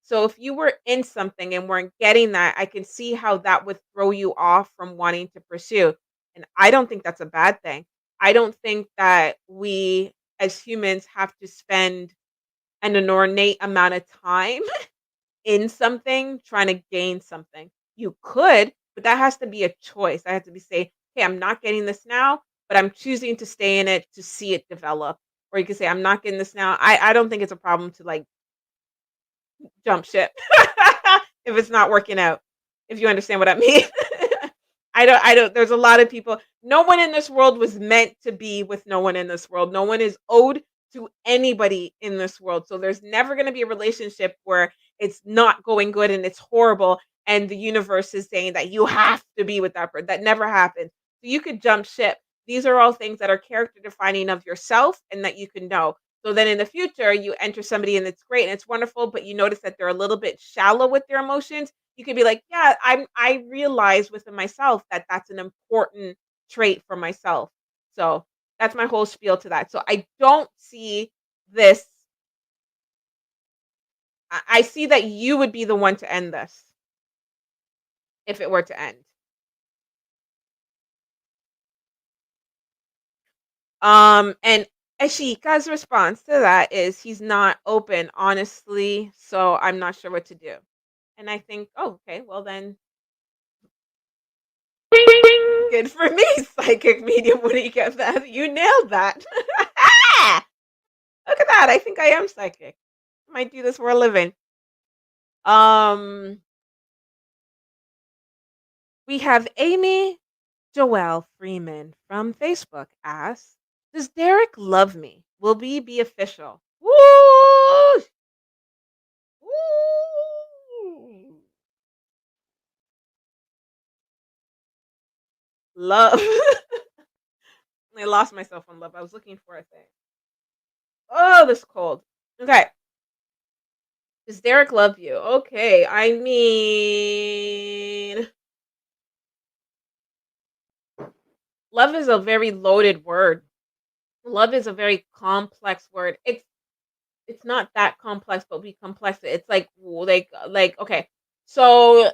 So if you were in something and weren't getting that, I can see how that would throw you off from wanting to pursue. And I don't think that's a bad thing. I don't think that we as humans have to spend an inordinate amount of time in something trying to gain something. You could, but that has to be a choice. I have to be say, "Hey, I'm not getting this now, but I'm choosing to stay in it to see it develop." Or you could say, "I'm not getting this now." I don't think it's a problem to like jump ship if it's not working out. If you understand what I mean. I don't there's a lot of people. No one in this world was meant to be with no one in this world. No one is owed to anybody in this world. So there's never going to be a relationship where it's not going good and it's horrible and the universe is saying that you have to be with that person. That never happens. So you could jump ship. These are all things that are character defining of yourself and that you can know. So then in the future, you enter somebody and it's great and it's wonderful, but you notice that they're a little bit shallow with their emotions. You could be like, yeah, I realize within myself that that's an important trait for myself. So that's my whole spiel to that. So I don't see this. I see that you would be the one to end this if it were to end. And Ashika's response to that is he's not open, honestly. So I'm not sure what to do. And I think, oh, okay, well then, good for me, psychic medium MoniqueEmpath. You nailed that. Look at that. I think I am psychic. I might do this for a living. Um, we have Amy Joelle Freeman from Facebook asks, "Does Derek love me? Will we be official?" Woo! Woo! Love. I lost myself on love. I was looking for a thing. Oh, this cold. Okay. Does Derek love you? Okay. I mean, love is a very loaded word. Love is a very complex word. It's not that complex, but we complex it. It's like okay. So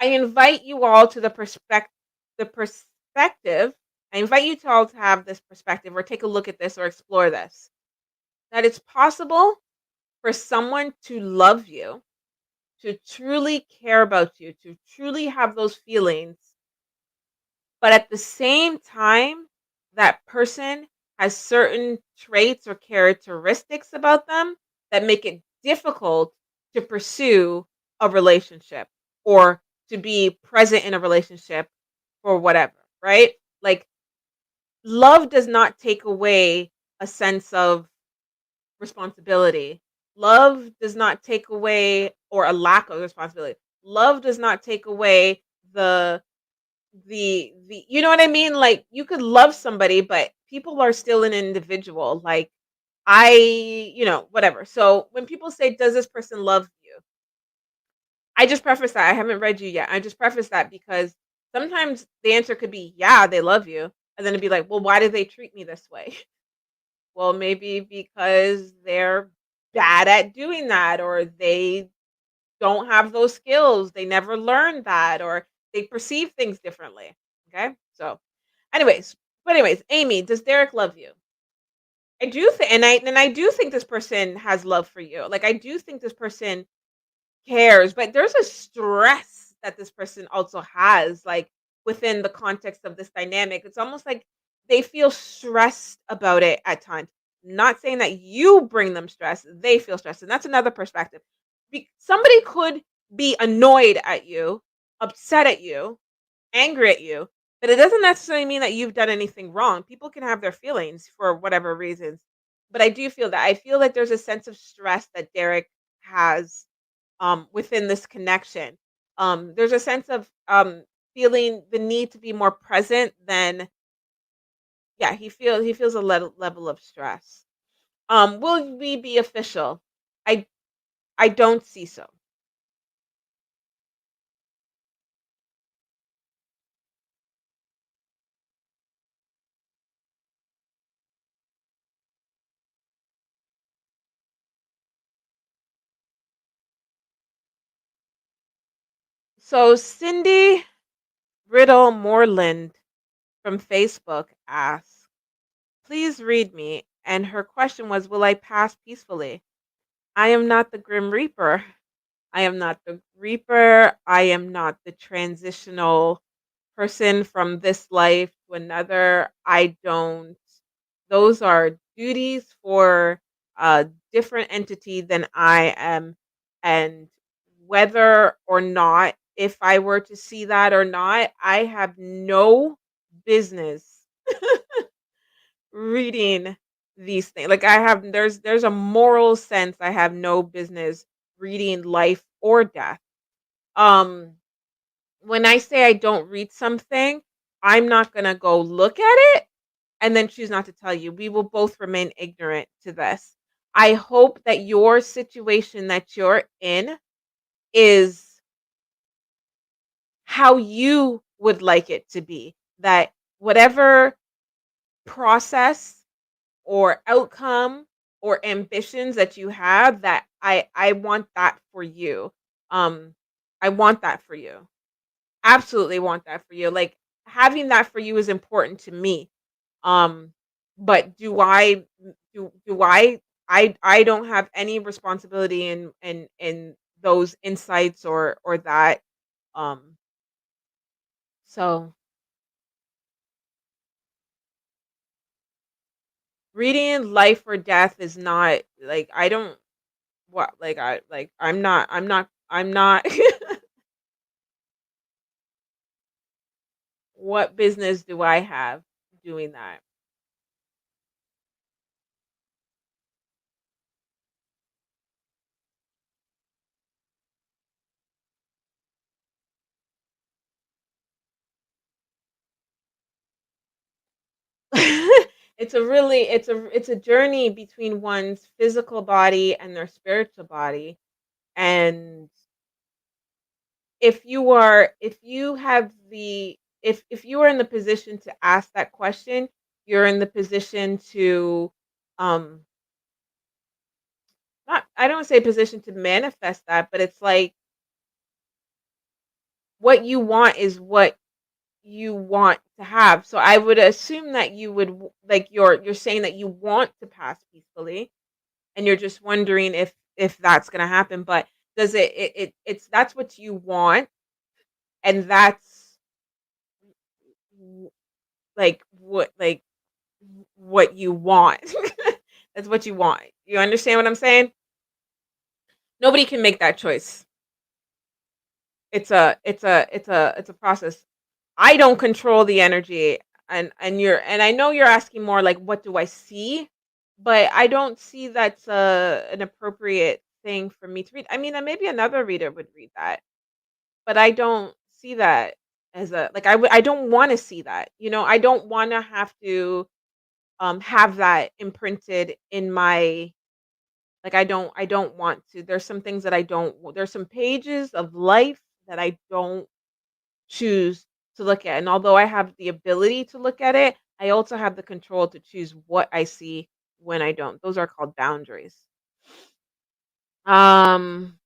I invite you all to the perspective. I invite you to all to have this perspective or take a look at this or explore this. That it's possible for someone to love you, to truly care about you, to truly have those feelings, but at the same time, that person has certain traits or characteristics about them that make it difficult to pursue a relationship or to be present in a relationship or whatever, right? Like, love does not take away a sense of responsibility. Love does not take away or a lack of responsibility. Love does not take away the the you know what I mean? Like, you could love somebody, but people are still an individual. Like, whatever. So when people say, "Does this person love you?" I just preface that I haven't read you yet. I just preface that because sometimes the answer could be, "Yeah, they love you." And then it'd be like, well, why do they treat me this way? Well, maybe because they're bad at doing that, or they don't have those skills. They never learned that, or they perceive things differently. Okay. So, anyways, Amy, does Derek love you? I do think, and I do think this person has love for you. Like, I do think this person cares, but there's a stress that this person also has, like, within the context of this dynamic. It's almost like they feel stressed about it at times. Not saying that you bring them stress, they feel stressed. And that's another perspective. Somebody could be annoyed at you, upset at you, angry at you, but it doesn't necessarily mean that you've done anything wrong. People can have their feelings for whatever reasons. But I do feel that. I feel like there's a sense of stress that Derek has within this connection. There's a sense of feeling the need to be more present than, yeah, he feels a level of stress. Will we be official? I I don't see so. So Cindy Riddle Moreland from Facebook asks, "Please read me." And her question was, "Will I pass peacefully? I am not the Grim Reaper. I am not the Reaper. I am not the transitional person from this life to another. I don't. Those are duties for a different entity than I am. And whether or not, if I were to see that or not, I have no business reading these things. Like, I have, there's a moral sense I have no business reading life or death. Um when I say I don't read something, I'm not gonna go look at it and then choose not to tell you. We will both remain ignorant to this. I hope that your situation that you're in is how you would like it to be. That whatever process or outcome or ambitions that you have, that I want that for you. Um I want that for you. Absolutely want that for you. Like, having that for you is important to me. Um, but do I don't have any responsibility in those insights or that. Um, so reading life or death is not like, I don't, what, I'm not what business do I have doing that? It's a journey between one's physical body and their spiritual body. And if you are in the position to ask that question, you're in the position to, um not, I don't say position to manifest that, but it's like, what you want is what you want to have. So I would assume that you would like, you're saying that you want to pass peacefully, and you're just wondering if that's going to happen. But does it's that's what you want, and that's w- like what you want. That's what you want. You understand what I'm saying? Nobody can make that choice. It's a process. I don't control the energy, and I know you're asking more like, what do I see? But I don't see that's an appropriate thing for me to read. I mean, maybe another reader would read that, but I don't see that as a, like, I don't want to see that. I don't want to have that imprinted in my, like, I don't want to. There's some things that I don't there's some pages of life that I don't choose to look at. And although I have the ability to look at it, I also have the control to choose what I see when I don't. Those are called boundaries. Um,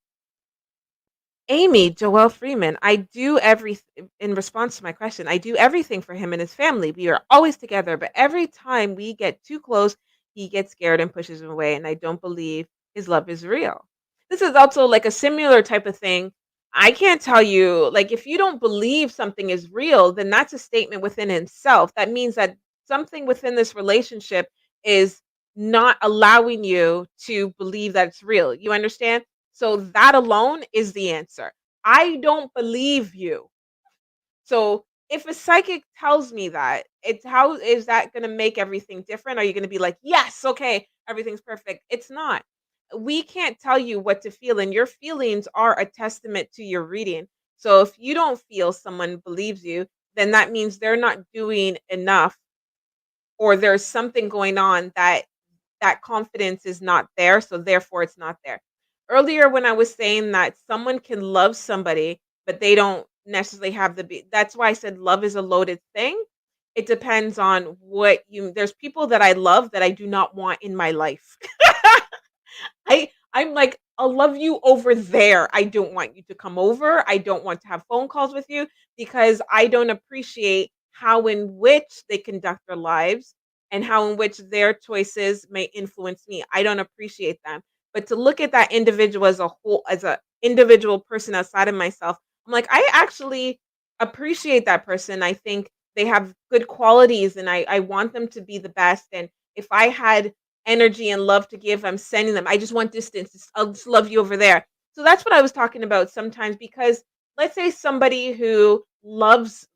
Amy, Joelle Freeman, I do everything in response to my question. I do everything for him and his family. We are always together, but every time we get too close, he gets scared and pushes him away, and I don't believe his love is real. This is also like a similar type of thing. I can't tell you, like, if you don't believe something is real, then that's a statement within itself. That means that something within this relationship is not allowing you to believe that it's real. You understand? So that alone is the answer. I don't believe you. So if a psychic tells me that, it's how is that going to make everything different? Are you going to be like, yes, okay, everything's perfect? It's not. We can't tell you what to feel, and your feelings are a testament to your reading. So if you don't feel someone believes you, then that means they're not doing enough, or there's something going on that confidence is not there, so therefore it's not there. Earlier when I was saying that someone can love somebody, but they don't necessarily have that's why I said love is a loaded thing. It depends on what you there's people that I love that I do not want in my life. I'm like, I'll love you over there. I don't want you to come over. I don't want to have phone calls with you because I don't appreciate how in which they conduct their lives and how in which their choices may influence me. I don't appreciate them. But to look at that individual as a whole, as a individual person outside of myself, I'm like, I actually appreciate that person. I think they have good qualities and I want them to be the best. And if I had energy and love to give, I'm sending them. I just want distance. I'll just love you over there. So that's what I was talking about sometimes because let's say somebody who loves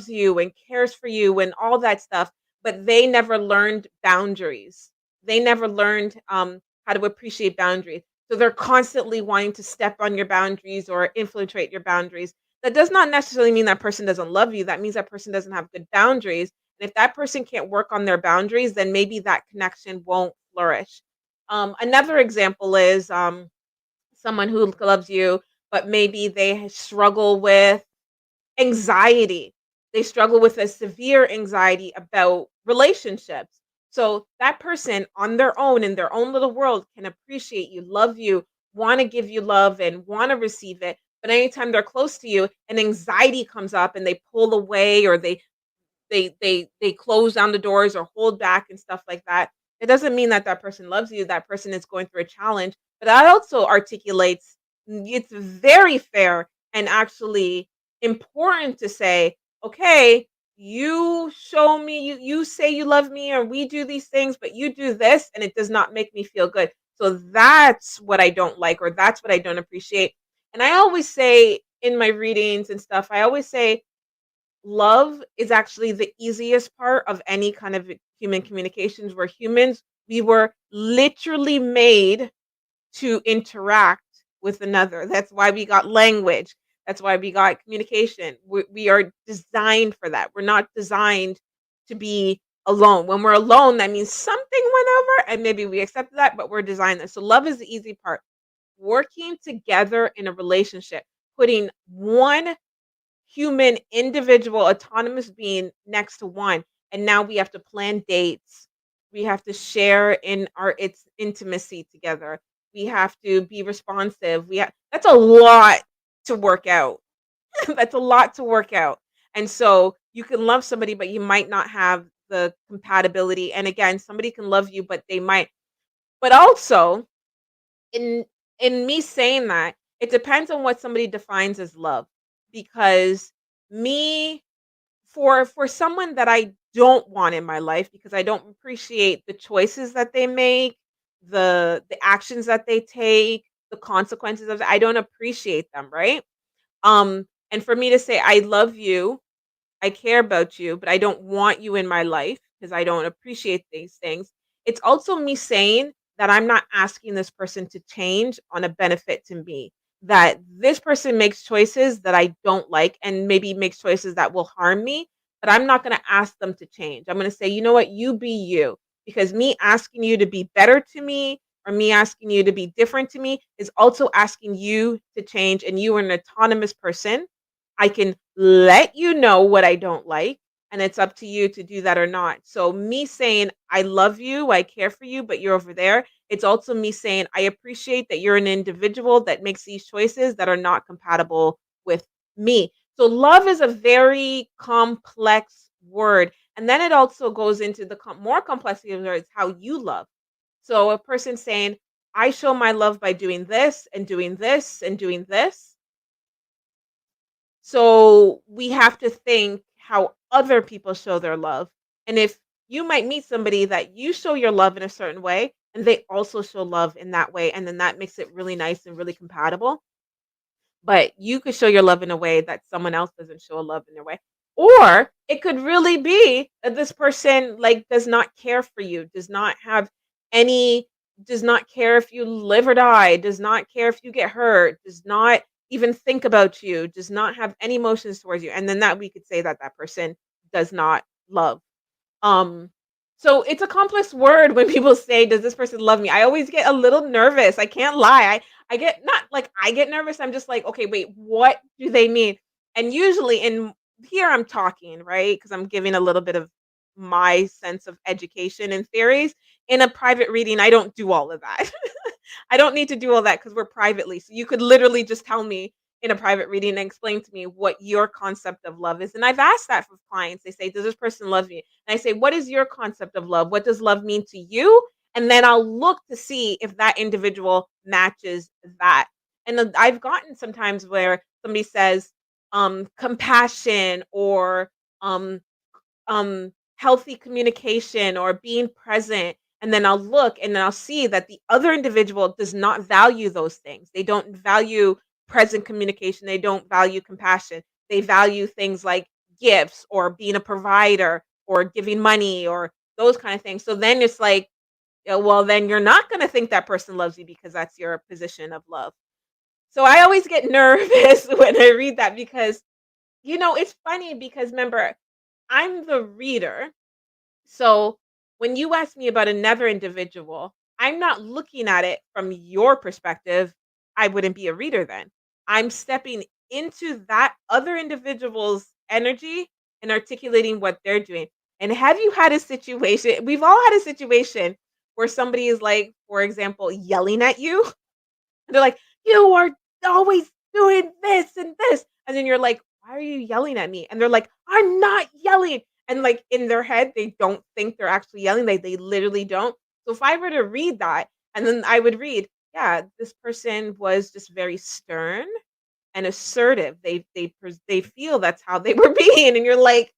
you and cares for you and all that stuff, but they never learned boundaries. They never learned how to appreciate boundaries. So they're constantly wanting to step on your boundaries or infiltrate your boundaries. That does not necessarily mean that person doesn't love you. That means that person doesn't have good boundaries. And if that person can't work on their boundaries, then maybe that connection won't flourish. Another example is someone who loves you, but maybe they struggle with anxiety. They struggle with a severe anxiety about relationships. So that person on their own, in their own little world, can appreciate you, love you, want to give you love, and want to receive it. But anytime they're close to you, an anxiety comes up and they pull away or they close down the doors or hold back and stuff like that. It doesn't mean that that person loves you. That person is going through a challenge, but that also articulates it's very fair and actually important to say, okay, you show me you say you love me or we do these things, but you do this and it does not make me feel good. So that's what I don't like or that's what I don't appreciate. And I always say in my readings and stuff, I always say love is actually the easiest part of any kind of human communications. We're humans. We were literally made to interact with another. That's why we got language. That's why we got communication. We are designed for that. We're not designed to be alone. When we're alone, that means something went over, and maybe we accept that, but we're designed that. So love is the easy part. Working together in a relationship, putting one human, individual, autonomous being next to one. And now we have to plan dates. We have to share in our its intimacy together. We have to be responsive. That's a lot to work out. That's a lot to work out. And so you can love somebody, but you might not have the compatibility. And again, somebody can love you, but they might. But also, in me saying that, it depends on what somebody defines as love. Because me for someone that I don't want in my life because I don't appreciate the choices that they make, the actions that they take, the consequences of it, I don't appreciate them, right? And for me to say I love you, I care about you, but I don't want you in my life because I don't appreciate these things. It's also me saying that I'm not asking this person to change on a benefit to me. That this person makes choices that I don't like and maybe makes choices that will harm me, but I'm not going to ask them to change. I'm going to say, you know what, you be you. Because me asking you to be better to me or me asking you to be different to me is also asking you to change. And you are an autonomous person. I can let you know what I don't like. and it's up to you to do that or not. So me saying I love you, I care for you, but you're over there, it's also me saying I appreciate that you're an individual that makes these choices that are not compatible with me. So love is a very complex word. And then it also goes into the more complexity of it's how you love. So a person saying, I show my love by doing this and doing this and doing this. So we have to think how other people show their love. And if you might meet somebody that you show your love in a certain way and they also show love in that way, and then that makes it really nice and really compatible. But you could show your love in a way that someone else doesn't show a love in their way. Or it could really be that this person like does not care for you, does not have any, does not care if you live or die, does not care if you get hurt, does not even think about you, does not have any emotions towards you. And then that we could say that that person does not love. Um, so it's a complex word when people say, "Does this person love me?" I always get a little nervous. I can't lie. I get not like I get nervous. I'm just like, okay, wait, what do they mean? And usually in here I'm talking, right? Because I'm giving a little bit of my sense of education and theories. In a private reading, I don't do all of that. I don't need to do all that because we're privately. So you could literally just tell me in a private reading and explain to me what your concept of love is. And I've asked that for clients. They say, "Does this person love me?" And I say, "What is your concept of love? What does love mean to you?" And then I'll look to see if that individual matches that. And then I've gotten sometimes where somebody says, compassion or um, healthy communication or being present. And then I'll look and then I'll see that the other individual does not value those things. They don't value present communication. They don't value compassion. They value things like gifts or being a provider or giving money or those kind of things. So then it's like, well, then you're not going to think that person loves you because that's your position of love. So I always get nervous when I read that because, it's funny because remember, I'm the reader. So when you ask me about another individual, I'm not looking at it from your perspective. I wouldn't be a reader then. I'm stepping into that other individual's energy and articulating what they're doing. And have you had a situation? We've all had a situation where somebody is like, for example, yelling at you. They're like, "You are always doing this and this." And then you're like, "Why are you yelling at me?" And they're like, "I'm not yelling." And like in their head, they don't think they're actually yelling. They literally don't. So if I were to read that, and then I would read, yeah, this person was just very stern and assertive. They feel that's how they were being. And you're like,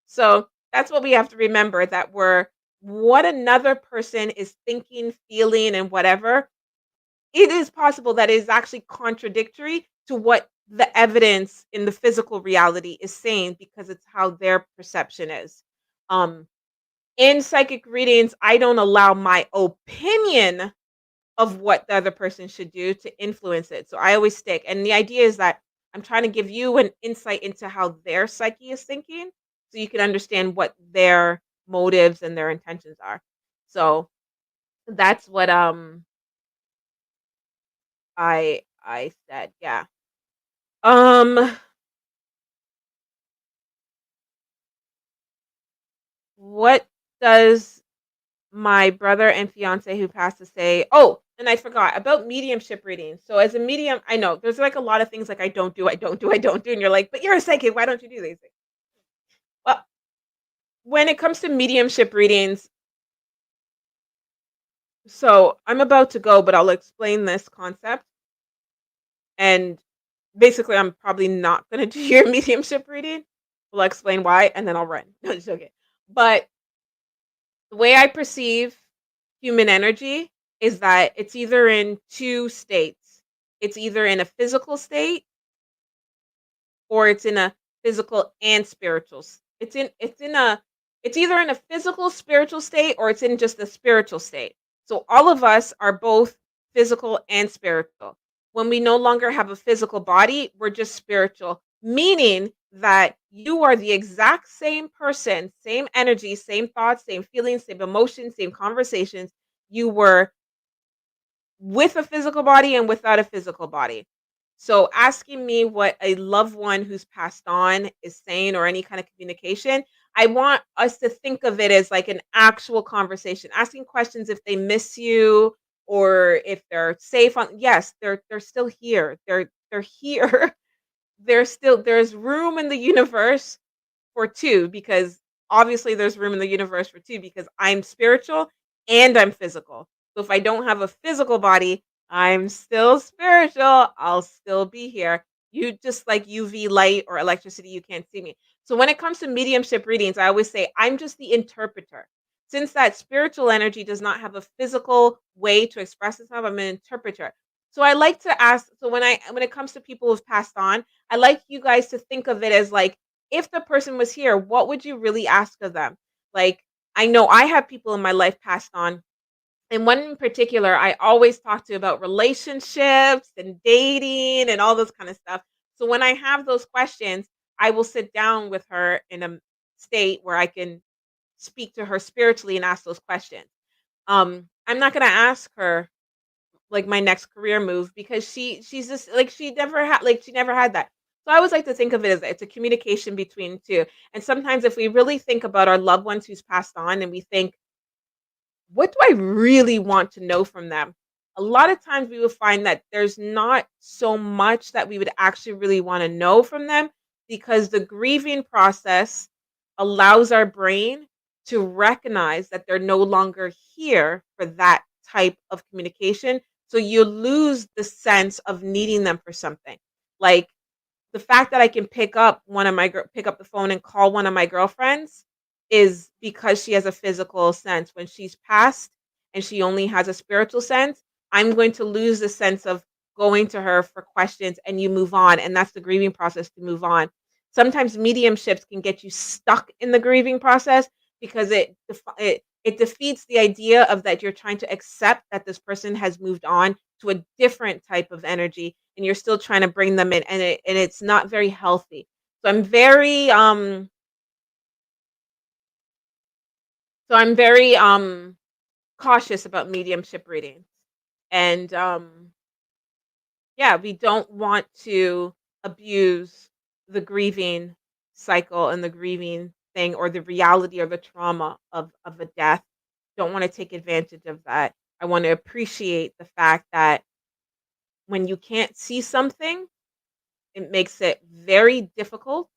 so that's what we have to remember, that we're what another person is thinking, feeling, and whatever, it is possible that it is actually contradictory to what the evidence in the physical reality is saying because it's how their perception is. Um, in psychic readings, I don't allow my opinion of what the other person should do to influence it. So I always stick. And the idea is that I'm trying to give you an insight into how their psyche is thinking so you can understand what their motives and their intentions are. So that's what I said, yeah. Um, what does my brother and fiance who passed to say? Oh, and I forgot about mediumship readings. So as a medium, I know there's like a lot of things like I don't do, and you're like, but you're a psychic. Why don't you do these things? Well, when it comes to mediumship readings, so I'm about to go, but I'll explain this concept. And basically, I'm probably not going to do your mediumship reading. We'll explain why, and then I'll run. No, just okay. But the way I perceive human energy is that it's either in two states. It's either in a physical state or it's in a physical and spiritual. It's either in a physical spiritual state or it's in just a spiritual state. So all of us are both physical and spiritual. When we no longer have a physical body, we're just spiritual, meaning that you are the exact same person, same energy, same thoughts, same feelings, same emotions, same conversations you were with a physical body and without a physical body. So asking me what a loved one who's passed on is saying or any kind of communication, I want us to think of it as like an actual conversation, asking questions if they miss you or if they're safe on. Yes, they're still here. They're here. There's room in the universe for two, because obviously there's room in the universe for two, because I'm spiritual and I'm physical. So if I don't have a physical body, I'm still spiritual. I'll still be here. You just like UV light or electricity, you can't see me. So when it comes to mediumship readings, I always say I'm just the interpreter. Since that spiritual energy does not have a physical way to express itself, I'm an interpreter. So I like to ask, so when it comes to people who've passed on, I like you guys to think of it as like, if the person was here, what would you really ask of them? Like, I know I have people in my life passed on, and one in particular, I always talk to about relationships and dating and all those kind of stuff. So when I have those questions, I will sit down with her in a state where I can speak to her spiritually and ask those questions. I'm not gonna ask her like my next career move, because she's just like she never had that. So I always like to think of it as it's a communication between two. And sometimes if we really think about our loved ones who's passed on and we think, what do I really want to know from them? A lot of times we will find that there's not so much that we would actually really want to know from them, because the grieving process allows our brain to recognize that they're no longer here for that type of communication. So you lose the sense of needing them for something. Like, the fact that I can pick up the phone and call one of my girlfriends is because she has a physical sense. When she's passed and she only has a spiritual sense, I'm going to lose the sense of going to her for questions, and you move on, and that's the grieving process to move on. Sometimes mediumships can get you stuck in the grieving process because it defeats the idea of that you're trying to accept that this person has moved on to a different type of energy, and you're still trying to bring them in, and it's not very healthy. So I'm very cautious about mediumship readings. And yeah, we don't want to abuse the grieving cycle and the grieving thing, or the reality or the trauma of a death. Don't want to take advantage of that. I want to appreciate the fact that when you can't see something, it makes it very difficult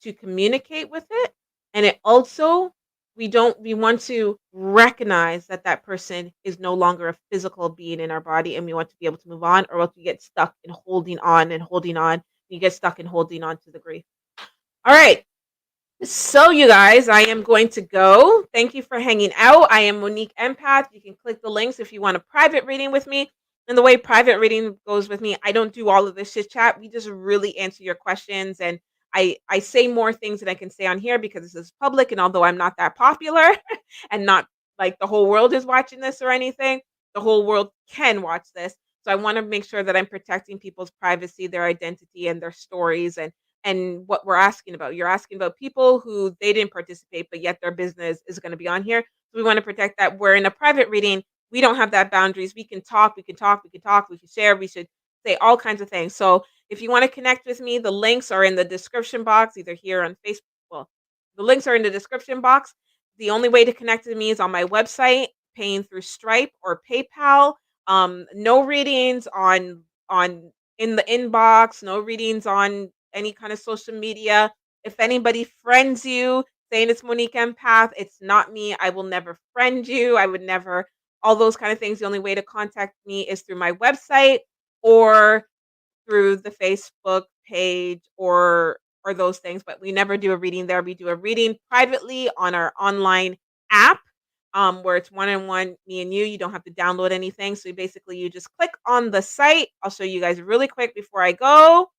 to communicate with it. And it also, we want to recognize that that person is no longer a physical being in our body, and we want to be able to move on, or else we get stuck in holding on and holding on. You get stuck in holding on to the grief. All right. So, you guys, I am going to go. Thank you for hanging out. I am Monique Empath. You can click the links if you want a private reading with me. And the way private reading goes with me, I don't do all of this chit chat. We just really answer your questions. And I say more things than I can say on here because this is public. And although I'm not that popular and not like the whole world is watching this or anything, the whole world can watch this. So I want to make sure that I'm protecting people's privacy, their identity, and their stories, and what we're asking about. You're asking about people who they didn't participate, but yet their business is going to be on here. So we want to protect that. We're in a private reading. We don't have that boundaries. We can talk, we can talk, we can talk, we can share, we should say all kinds of things. So if you want to connect with me, the links are in the description box, either here on Facebook. Well, the links are in the description box. The only way to connect with me is on my website, paying through Stripe or PayPal. No readings on in the inbox, no readings on any kind of social media. If anybody friends you saying it's Monique Empath, it's not me. I will never friend you. I would never, all those kind of things. The only way to contact me is through my website or through the Facebook page or those things, but we never do a reading there. We do a reading privately on our online app, where it's one-on-one, me and you. You don't have to download anything. So basically you just click on the site. I'll show you guys really quick before I go,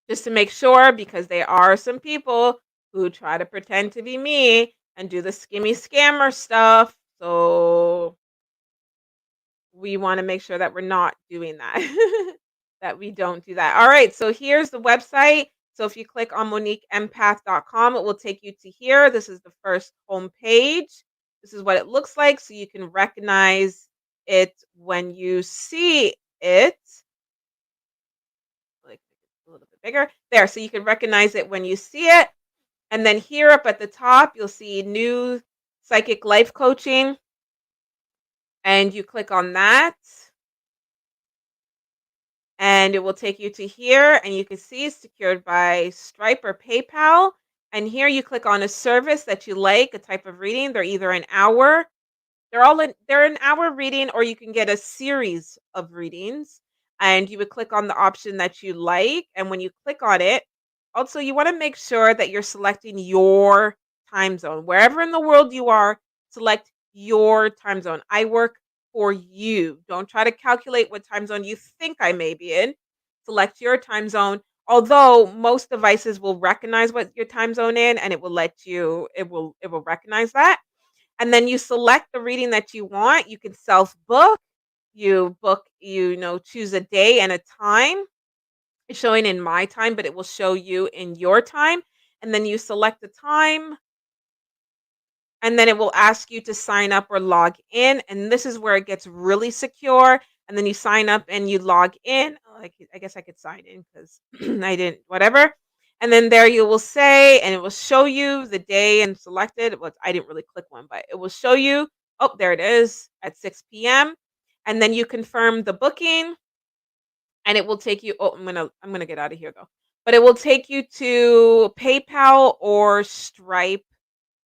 just to make sure, because there are some people who try to pretend to be me and do the skimmy scammer stuff. So we want to make sure that we're not doing that, that we don't do that. All right. So here's the website. So if you click on MoniqueEmpath.com, it will take you to here. This is the first home page. This is what it looks like. So you can recognize it when you see it. Like a little bit bigger. There, so you can recognize it when you see it. And then here up at the top, you'll see new psychic life coaching. And you click on that. And it will take you to here, and you can see it's secured by Stripe or PayPal. And here you click on a service that you like, a type of reading. They're either an hour, they're an hour reading, or you can get a series of readings. And you would click on the option that you like. And when you click on it, also you want to make sure that you're selecting your time zone. Wherever in the world you are, select your time zone. I work for you. Don't try to calculate what time zone you think I may be in. Select your time zone. Although most devices will recognize what your time zone in, and it will recognize that. And then you select the reading that you want. You can self-book. Choose a day and a time. It's showing in my time, but it will show you in your time. And then you select the time, and then it will ask you to sign up or log in. And this is where it gets really secure. And then you sign up and you log in. Oh, I guess I could sign in because I didn't, whatever. And then there you will say, and it will show you the day and select it. Well, I didn't really click one, but it will show you, oh, there it is at 6 p.m. And then you confirm the booking, and it will take you, oh, I'm gonna get out of here though. But it will take you to PayPal or Stripe.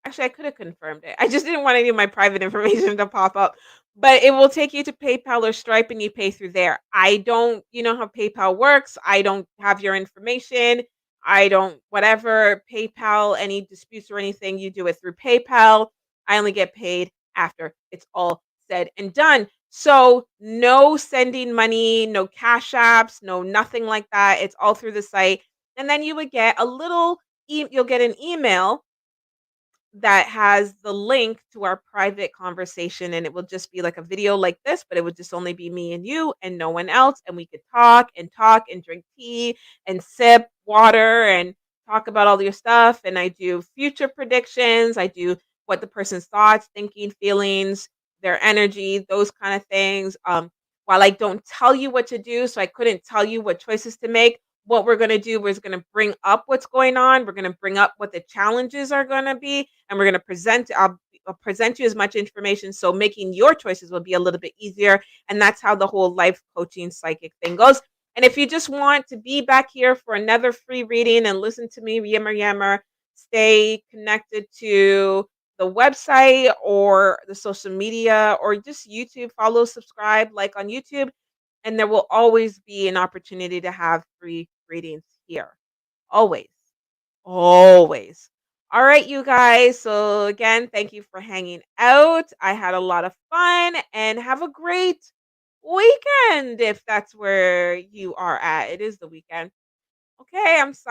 Actually, I could have confirmed it. I just didn't want any of my private information to pop up. But it will take you to PayPal or Stripe, and you pay through there. I don't, you know how PayPal works. I don't have your information. I don't, whatever, PayPal, any disputes or anything, you do it through PayPal. I only get paid after it's all said and done. So no sending money, no cash apps, no nothing like that. It's all through the site. And then you would get a little, you'll get an email that has the link to our private conversation, and it will just be like a video like this, but it would just only be me and you and no one else, and we could talk and drink tea and sip water and talk about all your stuff. And I do future predictions. I do what the person's thoughts, thinking, feelings, their energy, those kind of things. While I don't tell you what to do, so I couldn't tell you what choices to make, what we're going to do is going to bring up what's going on. We're going to bring up what the challenges are going to be, and we're going to I'll present you as much information, so making your choices will be a little bit easier. And that's how the whole life coaching psychic thing goes. And if you just want to be back here for another free reading and listen to me yammer, stay connected to the website or the social media or just YouTube. Follow, subscribe, like on YouTube, and there will always be an opportunity to have free readings here. Always. Always. All right, you guys. So again, thank you for hanging out. I had a lot of fun, and have a great weekend if that's where you are at. It is the weekend. Okay, I'm